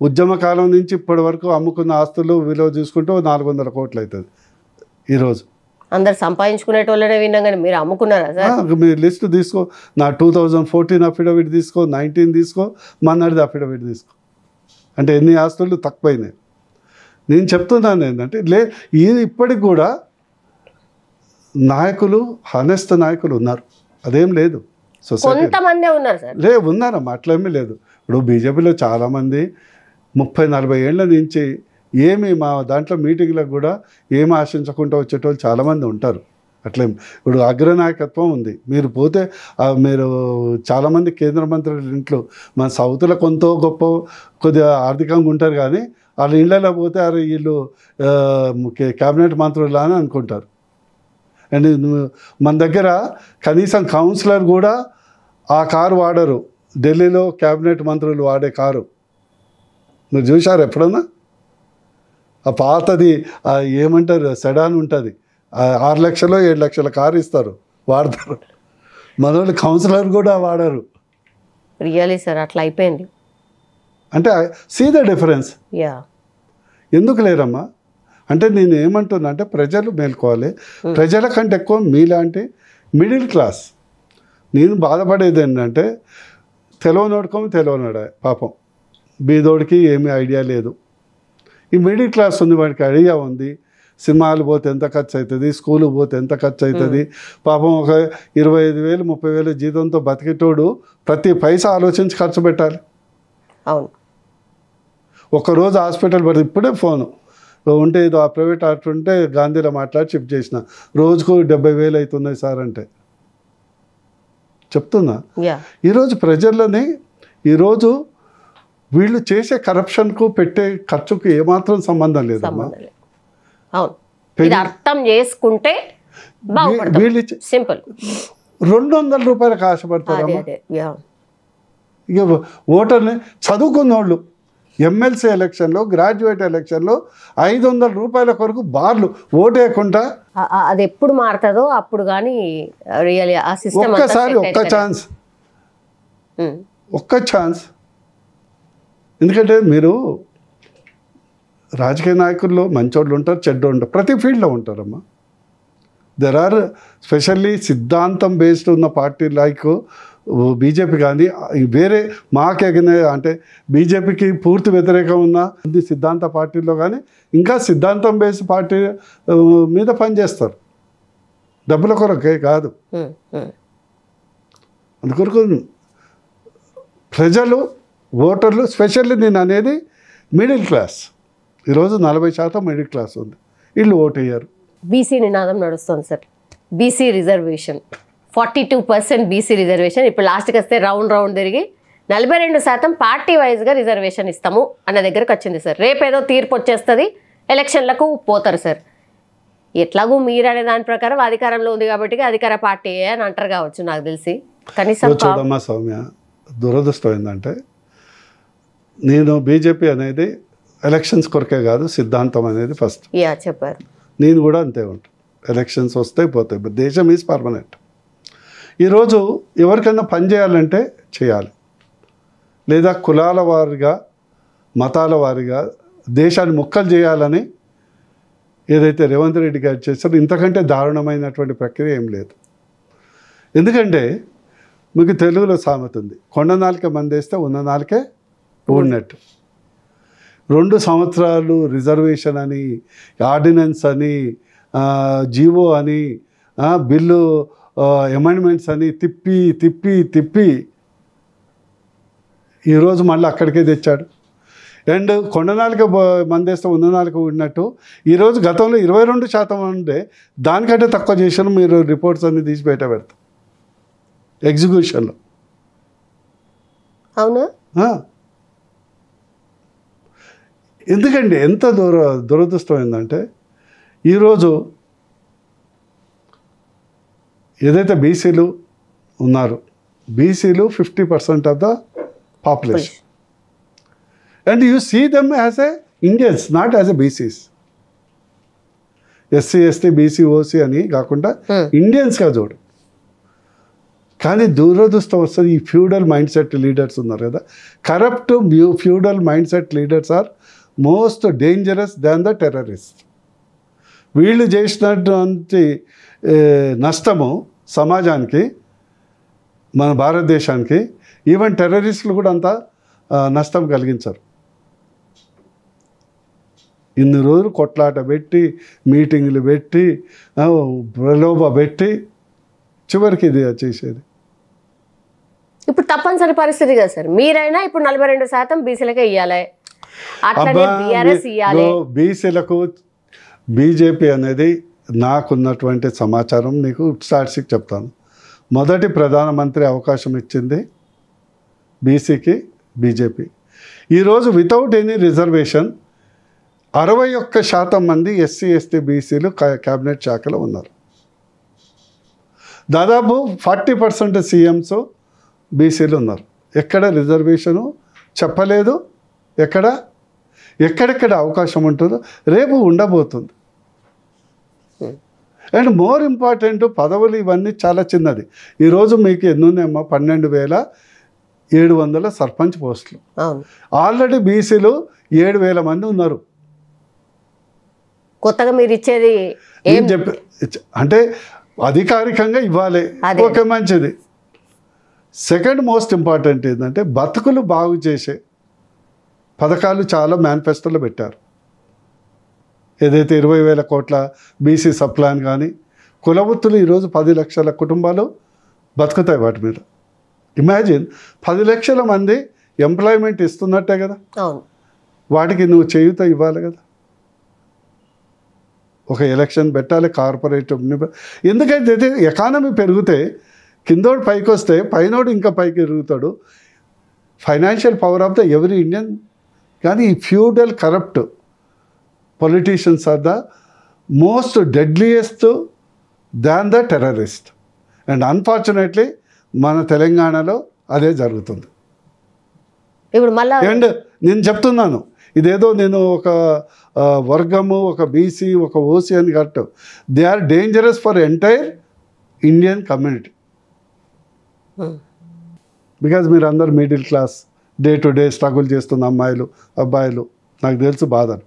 ఉద్యమ కాలం నుంచి ఇప్పటి వరకు అమ్ముకున్న ఆస్తులు విలువ చూసుకుంటూ 400 కోట్లు అవుతుంది ఈరోజు. అందరు సంపాదించుకునేటోళ్ళనే విన్నాం కానీ మీరు అమ్ముకున్నారా సార్? మీరు లిస్ట్ తీసుకో, నా 2014 అఫిడవిట్ తీసుకో, 19 తీసుకో, మొన్నటిది అఫిడవిట్ తీసుకో. అంటే ఎన్ని ఆస్తులు తక్కువైనాయి. నేను చెప్తున్నాను ఏంటంటే ఇప్పటికి కూడా నాయకులు, హానెస్ట్ నాయకులు ఉన్నారు, అదేం లేదు. కొంతమంది ఉన్నారు సార్, ఉన్నారమ్మా, అట్లేమీ లేదు. ఇప్పుడు బీజేపీలో చాలామంది 30-40 ఏళ్ల నుంచి ఏమి మా దాంట్లో మీటింగ్లకు కూడా ఏమి ఆశించకుండా వచ్చేటోళ్ళు చాలామంది ఉంటారు. అట్లే ఇప్పుడు అగ్రనాయకత్వం ఉంది. మీరు పోతే మీరు చాలామంది కేంద్ర మంత్రుల ఇంట్లో మన సౌత్లో కొంత గొప్ప కొద్దిగా ఆర్థికంగా ఉంటారు, కానీ వాళ్ళ ఇళ్ళలో పోతే వీళ్ళు క్యాబినెట్ మంత్రులు అని అనుకుంటారు. అండ్ మన దగ్గర కనీసం కౌన్సిలర్ కూడా ఆ కారు వాడరు. ఢిల్లీలో క్యాబినెట్ మంత్రులు వాడే కారు మీరు చూశారు ఎప్పుడన్నా? ఆ పాతది ఏమంటారు సెడాన్ ఉంటుంది, 6 లక్షలు 7 లక్షల కారు ఇస్తారు, వాడతారు. మనోళ్ళు కౌన్సిలర్ కూడా వాడరు. రియలీ సార్ అట్లా అయిపోయింది. అంటే సీ ద డిఫరెన్స్. ఎందుకు లేరమ్మా? అంటే నేను ఏమంటున్నా అంటే ప్రజలు మేల్కోవాలి. ప్రజల కంటే ఎక్కువ మీలాంటి మిడిల్ క్లాస్. నేను బాధపడేది ఏంటంటే తెలియనాడే పాపం, బీదోడికి ఏమీ ఐడియా లేదు. ఈ మిడిల్ క్లాస్ ఉంది, వాడికి ఐడియా ఉంది. సినిమాలు పోతే ఎంత ఖర్చు అవుతుంది, స్కూల్కి పోతే ఎంత ఖర్చు అవుతుంది. పాపం ఒక 25,000 30,000 జీతంతో బతికేటోడు ప్రతి పైసా ఆలోచించి ఖర్చు పెట్టాలి. అవును. ఒకరోజు హాస్పిటల్ పడితే ఇప్పుడే ఫోను ఉంటే ఏదో ఆ ప్రైవేట్ డాక్టర్ ఉంటే గాంధీలో మాట్లాడి షిఫ్ట్ చేసిన, రోజుకు 70,000 అవుతున్నాయి సార్ అంటే చెప్తున్నా. ఈరోజు ప్రజలని ఈరోజు వీళ్ళు చేసే కరప్షన్కు పెట్టే ఖర్చుకు ఏమాత్రం సంబంధం లేదమ్మా. అర్థం చేసుకుంటే వీళ్ళు సింపుల్ 200 రూపాయలకు ఆశపడతారమ్మా. ఇక ఓటర్ని చదువుకున్నోళ్ళు ఎమ్మెల్సీ ఎలక్షన్లో, గ్రాడ్యుయేట్ ఎలక్షన్లో 500 రూపాయల కొరకు బార్లు ఓటేయకుండా, అది ఎప్పుడు మారుతుందో అప్పుడు కానీ రియల్లీ ఆ సిస్టమ్ ఒక్కసారి ఒక్క ఛాన్స్. ఎందుకంటే మీరు రాజకీయ నాయకుల్లో మంచోళ్ళు ఉంటారు, చెడ్డోళ్ళు ఉంటారు, ప్రతి ఫీల్డ్లో ఉంటారమ్మా. దెర్ ఆర్ స్పెషల్లీ సిద్ధాంతం బేస్డ్ ఉన్న పార్టీ లైక్ బీజేపీ కానీ వేరే మాకెగనే అంటే బీజేపీకి పూర్తి వ్యతిరేకం ఉన్న సిద్ధాంత పార్టీల్లో కానీ ఇంకా సిద్ధాంతం బేస్డ్ పార్టీ మీద పనిచేస్తారు, డబ్బుల కొరకే కాదు. అందుకొరకు ప్రజలు, ఓటర్లు, స్పెషల్లీ నేను అనేది మిడిల్ క్లాస్, ఈరోజు 40% మిడిల్ క్లాస్ ఉంది, వీళ్ళు ఓటు వేయరు. బీసీ నినాదం నడుస్తుంది sir. BC reservation 42% BC reservation. ఇప్పుడు లాస్ట్కి వస్తే రౌండ్ తిరిగి 42% పార్టీ వైజ్గా రిజర్వేషన్ ఇస్తాము అన్న దగ్గరకు వచ్చింది సార్. రేపేదో తీర్పు వచ్చేస్తుంది, ఎలక్షన్లకు పోతారు సార్. ఎట్లాగూ మీరు అనే దాని ప్రకారం అధికారంలో ఉంది కాబట్టి అధికార పార్టీ అని అంటారు కావచ్చు నాకు తెలిసి. కనీసం చూడమ్మా సౌమ్య, దురదృష్టం ఏంటంటే నేను బీజేపీ అనేది ఎలక్షన్స్ కొరకే కాదు, సిద్ధాంతం అనేది ఫస్ట్. చెప్పారు. నేను కూడా అంతే ఉంటాను. ఎలక్షన్స్ వస్తాయి పోతాయి, బట్ దేశం ఈజ్ పర్మనెంట్. ఈరోజు ఎవరికైనా పని చేయాలంటే చేయాలి. లేదా కులాల వారిగా మతాల వారిగా దేశాన్ని ముక్కలు చేయాలని ఏదైతే రేవంత్ రెడ్డి గారు చేస్తారో ఇంతకంటే దారుణమైనటువంటి ప్రక్రియ ఏం లేదు. ఎందుకంటే మీకు తెలుగులో సామెత ఉంది, కొండ నాలుక మందేస్తే ఉన్న నాలుకే ఊడినట్టు. 2 సంవత్సరాలు రిజర్వేషన్ అని, ఆర్డినెన్స్ అని, జీవో అని, బిల్లు అమెండ్మెంట్స్ అని తిప్పి తిప్పి తిప్పి ఈరోజు మళ్ళీ అక్కడికే తెచ్చాడు. అండ్ కొండ నాలుక మందేస్తే ఉన్న నాలుక ఊడినట్టు ఈరోజు గతంలో 22% ఉండే దానికంటే తక్కువ చేశాను. మీరు రిపోర్ట్స్ అన్ని తీసి బయట పెడతాం ఎగ్జిక్యూషన్లో. అవునా? ఎందుకండి ఎంత దురదృష్టం ఏంటంటే ఈరోజు ఏదైతే బీసీలు ఉన్నారు, బీసీలు 50% of the population. And you see them as a Indians, not as a BCs. SC ST BC OC అని కాకుండా ఇండియన్స్గా చూడు. కానీ దురదృష్టం వస్తుంది, ఈ ఫ్యూడల్ మైండ్ సెట్ లీడర్స్ ఉన్నారు కదా, corrupt feudal mind set leaders are most dangerous than the terrorist. వీళ్ళు చేసినటువంటి నష్టము సమాజానికి, మన భారతదేశానికి, ఈవెన్ టెర్రరిస్టులు కూడా అంత నష్టం కలిగించారు. ఇన్ని రోజులు కొట్లాట పెట్టి, మీటింగ్లు పెట్టి, ప్రలోభ పెట్టి చివరికి ఇది చేసేది. ఇప్పుడు తప్పనిసరి పరిస్థితి కదా సార్, మీరైనా ఇప్పుడు 42% బీసీలకే ఇవ్వాలి, అట్లనే బీఆర్ఎస్ ఇవ్వాలి. బీసీలకు బీజేపీ అనేది నాకున్నటువంటి సమాచారం నీకు స్టాటిస్టిక్ చెప్తాను. మొదటి ప్రధానమంత్రి అవకాశం ఇచ్చింది బీసీకి బీజేపీ. ఈరోజు వితౌట్ ఎనీ రిజర్వేషన్ 61% మంది ఎస్సీ ఎస్టీ బీసీలు క్యాబినెట్ శాఖలో ఉన్నారు. దాదాపు 40% సీఎంస్ బీసీలు ఉన్నారు. ఎక్కడ రిజర్వేషను చెప్పలేదు, ఎక్కడెక్కడ అవకాశం ఉంటుందో రేపు ఉండబోతుంది. అండ్ మోర్ ఇంపార్టెంట్, పదవులు ఇవన్నీ చాలా చిన్నది. ఈరోజు మీకు ఎన్నున్నాయమ్మా, 12,700 సర్పంచ్ పోస్టులు. ఆల్రెడీ బీసీలు 7,000 మంది ఉన్నారు. కొత్తగా మీరు ఇచ్చేది ఏం చెప్పి అంటే అధికారికంగా ఇవ్వాలి, ఓకే మంచిది. సెకండ్ మోస్ట్ ఇంపార్టెంట్ ఏంటంటే బతుకులు బాగు చేసే పథకాలు చాలా మేనిఫెస్టోలో పెట్టారు. ఏదైతే 20,000 కోట్ల బీసీ సప్లాన్ కానీ, కులవృత్తులు ఈరోజు 10 లక్షల కుటుంబాలు బతుకుతాయి వాటి మీద. ఇమాజిన్ 10 లక్షల మంది ఎంప్లాయ్మెంట్ ఇస్తున్నట్టే కదా, వాటికి నువ్వు చేయూత ఇవ్వాలి కదా. ఒక ఎలక్షన్ పెట్టాలి, కార్పొరేట్. ఎందుకంటే ఎకానమీ పెరిగితే కిందోడు పైకి వస్తే పైనోడు ఇంకా పైకి ఎరుగుతాడు. Financial power of the every Indian. కానీ ఈ feudal corrupt politicians are the most deadliest than the terrorist. And unfortunately మన తెలంగాణలో అదే జరుగుతుంది. ఇప్పుడు మళ్ళీ అండ్ నేను చెప్తున్నాను, ఇదేదో నేను ఒక వర్గము, ఒక బీసీ, ఒక ఓసీ అని కట్టు. They are dangerous for entire Indian community. Because మీరు అందరు middle class, day to day struggle చేస్తున్న అమ్మాయిలు అబ్బాయిలు, నాకు తెలుసు బాధను.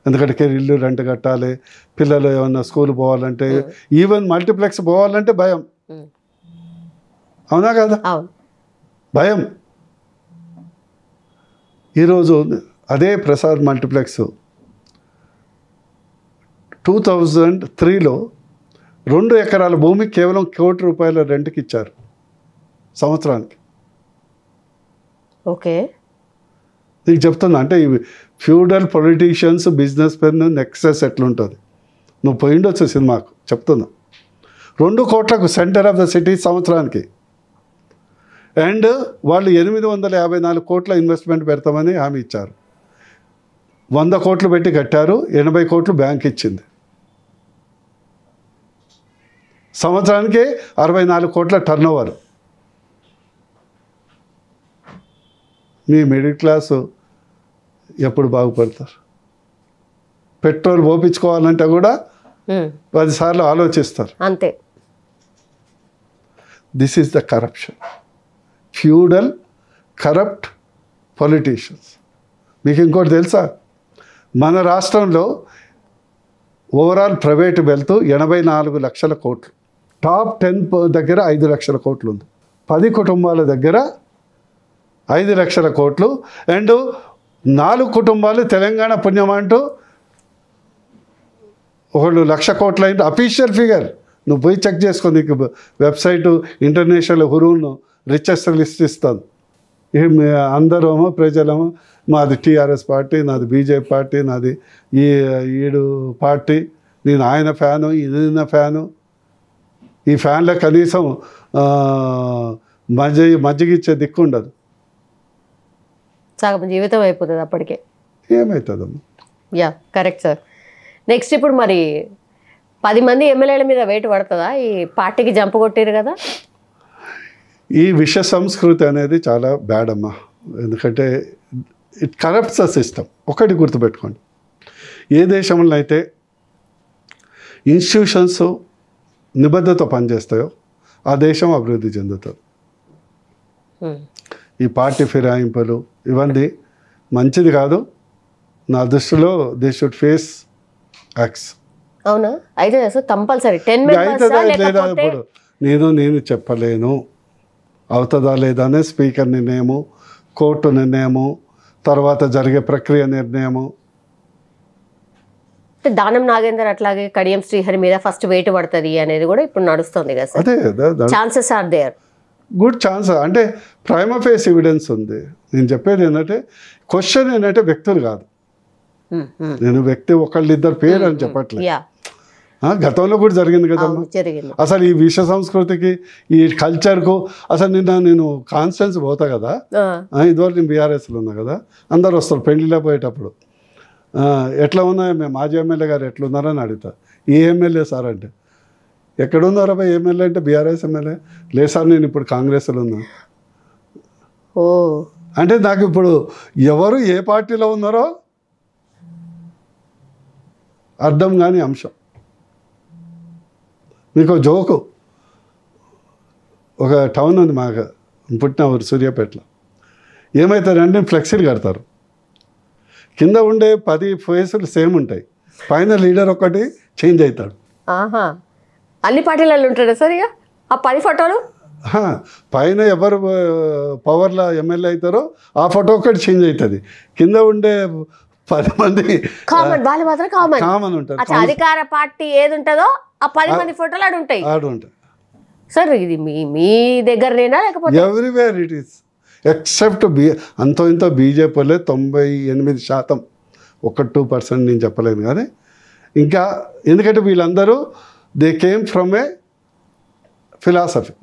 ఎందుకంటే ఇల్లు రెంట్ కట్టాలి, పిల్లలు ఏమన్నా స్కూల్ పోవాలంటే, ఈవెన్ మల్టీప్లెక్స్ పోవాలంటే భయం. అవునా కదా, భయం. ఈరోజు అదే ప్రసాద్ మల్టీప్లెక్స్ 2003లో 2 ఎకరాల భూమి కేవలం ₹1 కోటి రెంట్కి ఇచ్చారు సంవత్సరానికి. ఓకే, నీకు చెప్తున్నా, అంటే ఈ feudal politicians business pen nexus ఎట్లుంటుంది. నువ్వు పోయిండొచ్చు సినిమాకు, చెప్తున్నా. 2 కోట్లకు సెంటర్ ఆఫ్ ద సిటీ సంవత్సరానికి. అండ్ వాళ్ళు 854 కోట్ల ఇన్వెస్ట్మెంట్ పెడతామని హామీ ఇచ్చారు. 100 కోట్లు పెట్టి కట్టారు, 80 కోట్లు బ్యాంక్ ఇచ్చింది. సంవత్సరానికి 64 కోట్ల టర్న్ ఓవర్. మీ మిడిల్ క్లాసు ఎప్పుడు బాగుపడతారు? పెట్రోల్ పోపించుకోవాలంటే కూడా 10 సార్లు ఆలోచిస్తారు. అంతే. This is the corruption. Feudal corrupt politicians. మీకు ఇంకోటి తెలుసా, మన రాష్ట్రంలో ఓవరాల్ ప్రైవేట్ వెల్త్ 84 లక్షల కోట్లు, టాప్ 10 దగ్గర 5 లక్షల కోట్లు ఉంది, 10 కుటుంబాల దగ్గర 5 లక్షల కోట్లు, అండ్ 4 కుటుంబాలు తెలంగాణ పుణ్యం అంటూ ఒకళ్ళు 1,00,000 కోట్లు అయింది అఫీషియల్ ఫిగర్. నువ్వు పోయి చెక్ చేసుకో, నీకు వెబ్సైటు ఇంటర్నేషనల్ హురూను రిచెస్ట్ లిస్ట్ ఇస్తాను. అందరూ ప్రజలేమో మాది టీఆర్ఎస్ పార్టీ, నాది బీజేపీ పార్టీ, నాది ఈడు పార్టీ, నేను ఆయన ఫ్యాను, ఇది నా ఫ్యాను. ఈ ఫ్యాన్లో కనీసం మజ్జిగిచ్చే దిక్కు ఉండదు. సగం జీవితం అయిపోతుంది అప్పటికే. ఏమవుతుందమ్మా? Yeah correct sir. నెక్స్ట్ ఇప్పుడు మరి 10 మంది ఎమ్మెల్యేల మీద వెయిట్ పడుతుందా? ఈ పార్టీకి జంప్ కొట్టారు కదా. ఈ విష సంస్కృతి అనేది చాలా బ్యాడ్ అమ్మా. ఎందుకంటే ఇట్ కరప్ట్స్ ద సిస్టమ్. ఒకటి గుర్తుపెట్టుకోండి, ఏ దేశంలో అయితే ఇన్స్టిట్యూషన్స్ నిబద్ధత పనిచేస్తాయో ఆ దేశం అభివృద్ధి చెందుతుంది. ఈ పార్టీ ఫిరాయింపులు ఇవన్నీ మంచిది కాదు నా దృష్టిలో. They should face acts. అవునా? అయితే కంపల్సరీ 10 లేదా ఇప్పుడు నేను చెప్పలేను, అవుతుందా లేదా అనే స్పీకర్ నిర్ణయము, కోర్టు నిర్ణయము, తర్వాత జరిగే ప్రక్రియ నిర్ణయము. దానం నాగేందర్ అట్లాగే కడియం శ్రీహరి మీద ఫస్ట్ వెయిట్ పడుతుంది అనేది కూడా ఇప్పుడు నడుస్తుంది కదా సార్. అదే chances are there, good chance. అంటే ప్రైమా ఫేస్ ఎవిడెన్స్ ఉంది. నేను చెప్పేది ఏంటంటే క్వశ్చన్ ఏంటంటే వ్యక్తులు కాదు. నేను వ్యక్తి ఒకళ్ళిద్దరు పేరు అని చెప్పట్లేదు. గతంలో కూడా జరిగింది కదమ్మా. అసలు ఈ విష సంస్కృతికి, ఈ కల్చర్కు అసలు నేను కాన్స్టెన్స్ పోతా కదా, ఇదివరకు నేను బీఆర్ఎస్లో ఉన్నా కదా, అందరు వస్తారు పెళ్లిలో పోయేటప్పుడు, ఎట్లా ఉన్నాయో మేము మాజీ ఎమ్మెల్యే గారు ఎట్లున్నారని అడుగుతా. ఏ ఎమ్మెల్యే సార్ అంటే, ఎక్కడున్నారా భయ్ ఎమ్మెల్యే అంటే బీఆర్ఎస్ ఎమ్మెల్యే. లేదు సార్ నేను ఇప్పుడు కాంగ్రెస్లో ఉన్నా. ఓ అంటే నాకు ఇప్పుడు ఎవరు ఏ పార్టీలో ఉన్నారో అర్థం కాని అంశం. మీకు జోకు, ఒక టౌన్ ఉంది మాకు పుట్టిన ఊరు సూర్యాపేటలో. ఏమవుతారంటే ఫ్లెక్సీలు కడతారు, కింద ఉండే 10 ఫేసులు సేమ్ ఉంటాయి, పైన లీడర్ ఒకటి చేంజ్ అవుతాడు. అన్ని పార్టీలలో ఉంటాడు సార్ ఇక ఆ 10 ఫోటోలు. పైన ఎవరు పవర్లో ఎమ్మెల్యే అవుతారో ఆ ఫోటో ఒకటి చేంజ్ అవుతుంది, కింద ఉండే 10 మంది కామన్, వాళ్ళు మాత్రం కామన్ ఉంటారు. అధికార పార్టీ ఏది ఉంటుందో ఆ 10 మంది ఫోటోలు ఆడు ఉంటాయి. సార్ ఇది మీ దగ్గరనేనా లేకపోతే ఎవ్రీవేర్ ఇట్ ఈస్ ఎక్సెప్ట్ అంతో ఇంతో బీజేపీ వాళ్ళే 98%, 1-2% నేను చెప్పలేను కానీ. ఇంకా ఎందుకంటే వీళ్ళందరూ they came from A philosophy.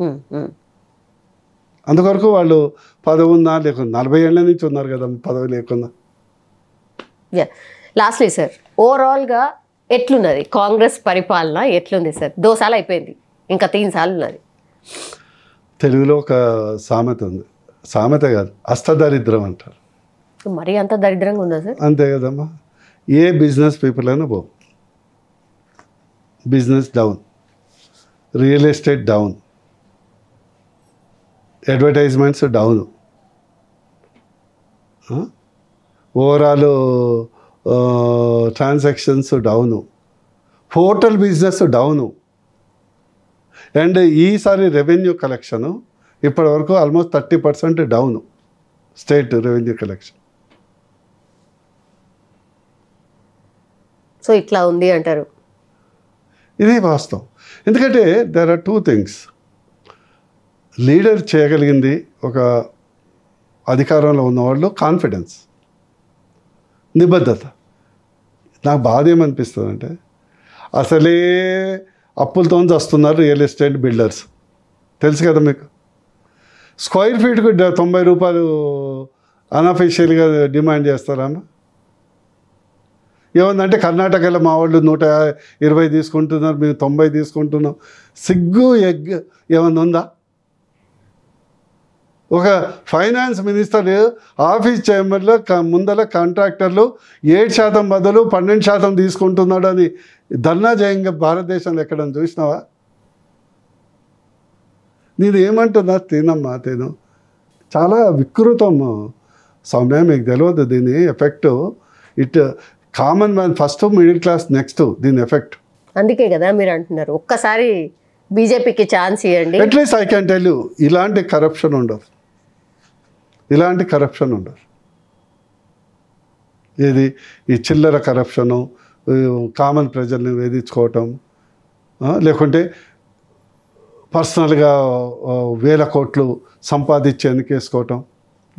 అందుకొరకు వాళ్ళు పదవి ఉన్నా లేకుండా 40 ఏళ్ళ నుంచి ఉన్నారు కదా పదవి లేకుండా. లాస్ట్లీ సార్, ఓవరాల్గా ఎట్లున్నది కాంగ్రెస్ పరిపాలన? ఎట్లుంది సార్? 2 సార్లు అయిపోయింది, ఇంకా 3 సార్లు ఉన్నది. తెలుగులో ఒక సామెత ఉంది, సామెత కాదు అష్టదరిద్రం అంటారు. మరీ అంత దరిద్రంగా ఉందా సార్? అంతే కదమ్మా. ఏ బిజినెస్ పీపుల్ అయినా పో, business down, real estate down, advertisements down, overall transactions down, hotel business down. And ఈసారి రెవెన్యూ కలెక్షను ఇప్పటి వరకు almost 30% down, state revenue collection. So ఇట్లా ఉంది అంటారు. ఇది వాస్తవం. ఎందుకంటే దేర్ ఆర్ 2 థింగ్స్. లీడర్ చేయగలిగింది, ఒక అధికారంలో ఉన్నవాళ్ళు కాన్ఫిడెన్స్, నిబద్ధత. నాకు బాధ ఏమనిపిస్తుంది అంటే అసలే అప్పులతో వస్తున్నారు రియల్ ఎస్టేట్ బిల్డర్స్. తెలుసు కదా మీకు, స్క్వేర్ ఫీట్కు 90 రూపాయలు అన్అఫీషియల్గా డిమాండ్ చేస్తారమ్మా. ఏముందంటే కర్ణాటకలో మా వాళ్ళు 120 తీసుకుంటున్నారు, మేము 90 తీసుకుంటున్నాం. సిగ్గు ఏమన్నా ఉందా? ఒక ఫైనాన్స్ మినిస్టర్ ఆఫీస్ చైర్మన్లో ముందర కాంట్రాక్టర్లు 7% బదులు 12% తీసుకుంటున్నాడు అని ధర్నా చేయంగా భారతదేశంలో ఎక్కడని చూసినావా? నేను ఏమంటున్నా, తినమ్మా తిను. చాలా వికృతం సౌమ్య మీకు తెలియదు దీని effect. It common man first, middle class next దీని ఎఫెక్ట్. అందుకే కదా మీరు అంటున్నారు ఒక్కసారి బీజేపీకి ఛాన్స్ ఇవ్వండి. At least I can tell you, ఇలాంటి కరప్షన్ ఉండదు. ఏది ఈ చిల్లర కరప్షను, కామన్ ప్రజల్ని వేధించుకోవటం, లేకుంటే పర్సనల్గా 1000 కోట్లు సంపాదించి వెనకేసుకోవటం,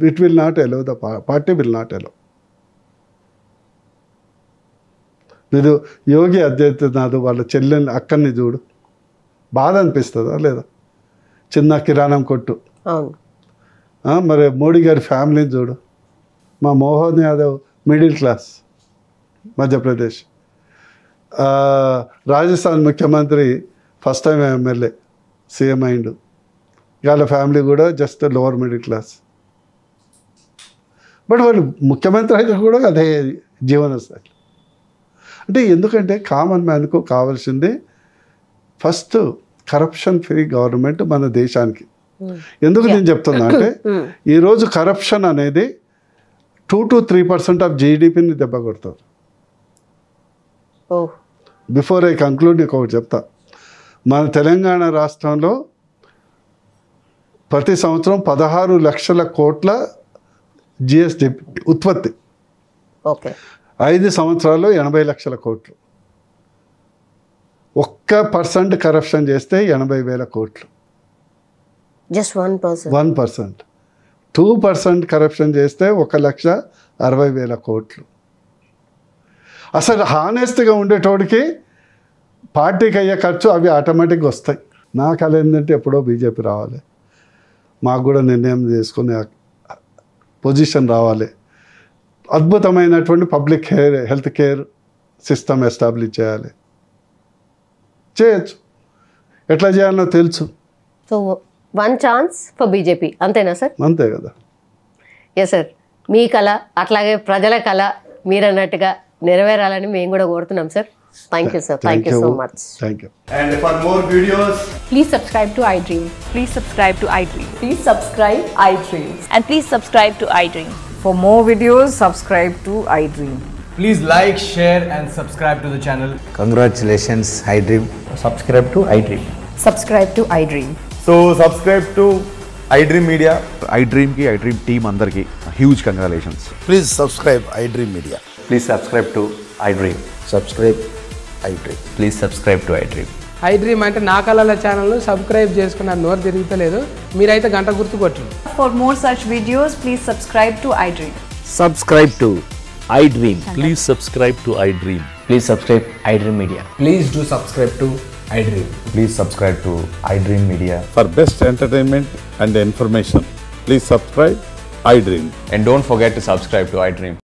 it will not allow, the party will not allow. మీరు యోగి ఆదిత్యనాథ్ వాళ్ళ చెల్లెని అక్కడిని చూడు, బాధ అనిపిస్తుందా లేదా? చిన్న కిరాణం కొట్టు. మరి మోడీ గారి ఫ్యామిలీని చూడు. మా మోహన్ యాదవ్ మిడిల్ క్లాస్, మధ్యప్రదేశ్. రాజస్థాన్ ముఖ్యమంత్రి ఫస్ట్ టైం ఎమ్మెల్యే, సీఎం అయిండు. వాళ్ళ ఫ్యామిలీ కూడా just lower middle class. But వాళ్ళు ముఖ్యమంత్రి అయితే కూడా అదే జీవన స్థాయి. అంటే ఎందుకంటే కామన్ మ్యాన్కు కావాల్సింది ఫస్ట్ కరప్షన్ ఫ్రీ గవర్నమెంట్ మన దేశానికి. ఎందుకు నేను చెప్తున్నా అంటే ఈరోజు కరప్షన్ అనేది 2 to 3% ఆఫ్ జీడిపిని దెబ్బ కొడుతుంది. బిఫోర్ ఐ కంక్లూడ్ నీకు ఒకటి చెప్తా. మన తెలంగాణ రాష్ట్రంలో ప్రతి సంవత్సరం 16 లక్షల కోట్ల జిఎస్టి ఉత్పత్తి. 5 సంవత్సరాల్లో 80 లక్షల కోట్లు. 1% కరప్షన్ చేస్తే 80,000 కోట్లు. జస్ట్ 1%. 2% కరప్షన్ చేస్తే 1,60,000 కోట్లు. అసలు హానెస్ట్గా ఉండేటోడికి పార్టీకి అయ్యే ఖర్చు అవి ఆటోమేటిక్గా వస్తాయి. నా కళ ఏంటంటే ఎప్పుడో బీజేపీ రావాలి, మాకు కూడా నిర్ణయం చేసుకునే పొజిషన్ రావాలి. అద్భుతమైనటువంటి public health care system establish చేయాలి. చేయొచ్చు, ఎట్లా చేయాలో తెలుసు. సో 1 ఛాన్స్ ఫర్ బీజేపీ, అంతేనా సార్? అంతే కదా. ఎస్ సార్, మీ కళ అట్లాగే ప్రజల కళ మీరన్నట్టుగా నెరవేరాలని మేము కూడా కోరుతున్నాం sir. Thank you sir, thank you so much. Thank you. And for more videos, Please subscribe to iDream. Please subscribe to iDream. Please subscribe iDream. And please subscribe to iDream. For more videos, subscribe to iDream. please like, share and subscribe to the channel. Congratulations, iDream. Subscribe to iDream. Subscribe to iDream. So subscribe to iDream Media. iDream ki iDream team andarki huge congratulations. Please subscribe iDream Media. Please subscribe to iDream. Subscribe iDream. Please subscribe to iDream. iDream అంటే నా కళల channel subscribe చేసుకున్న నోరు తిరుగుతలేదు, మీరైతే గంట గుర్తు కొట్టండి. For more such videos, please subscribe to iDream. Subscribe to iDream. Please subscribe to iDream. Please subscribe iDream Media. Please do subscribe to iDream. Please subscribe to iDream Media. For best entertainment and information, please subscribe iDream. And don't forget to subscribe to iDream.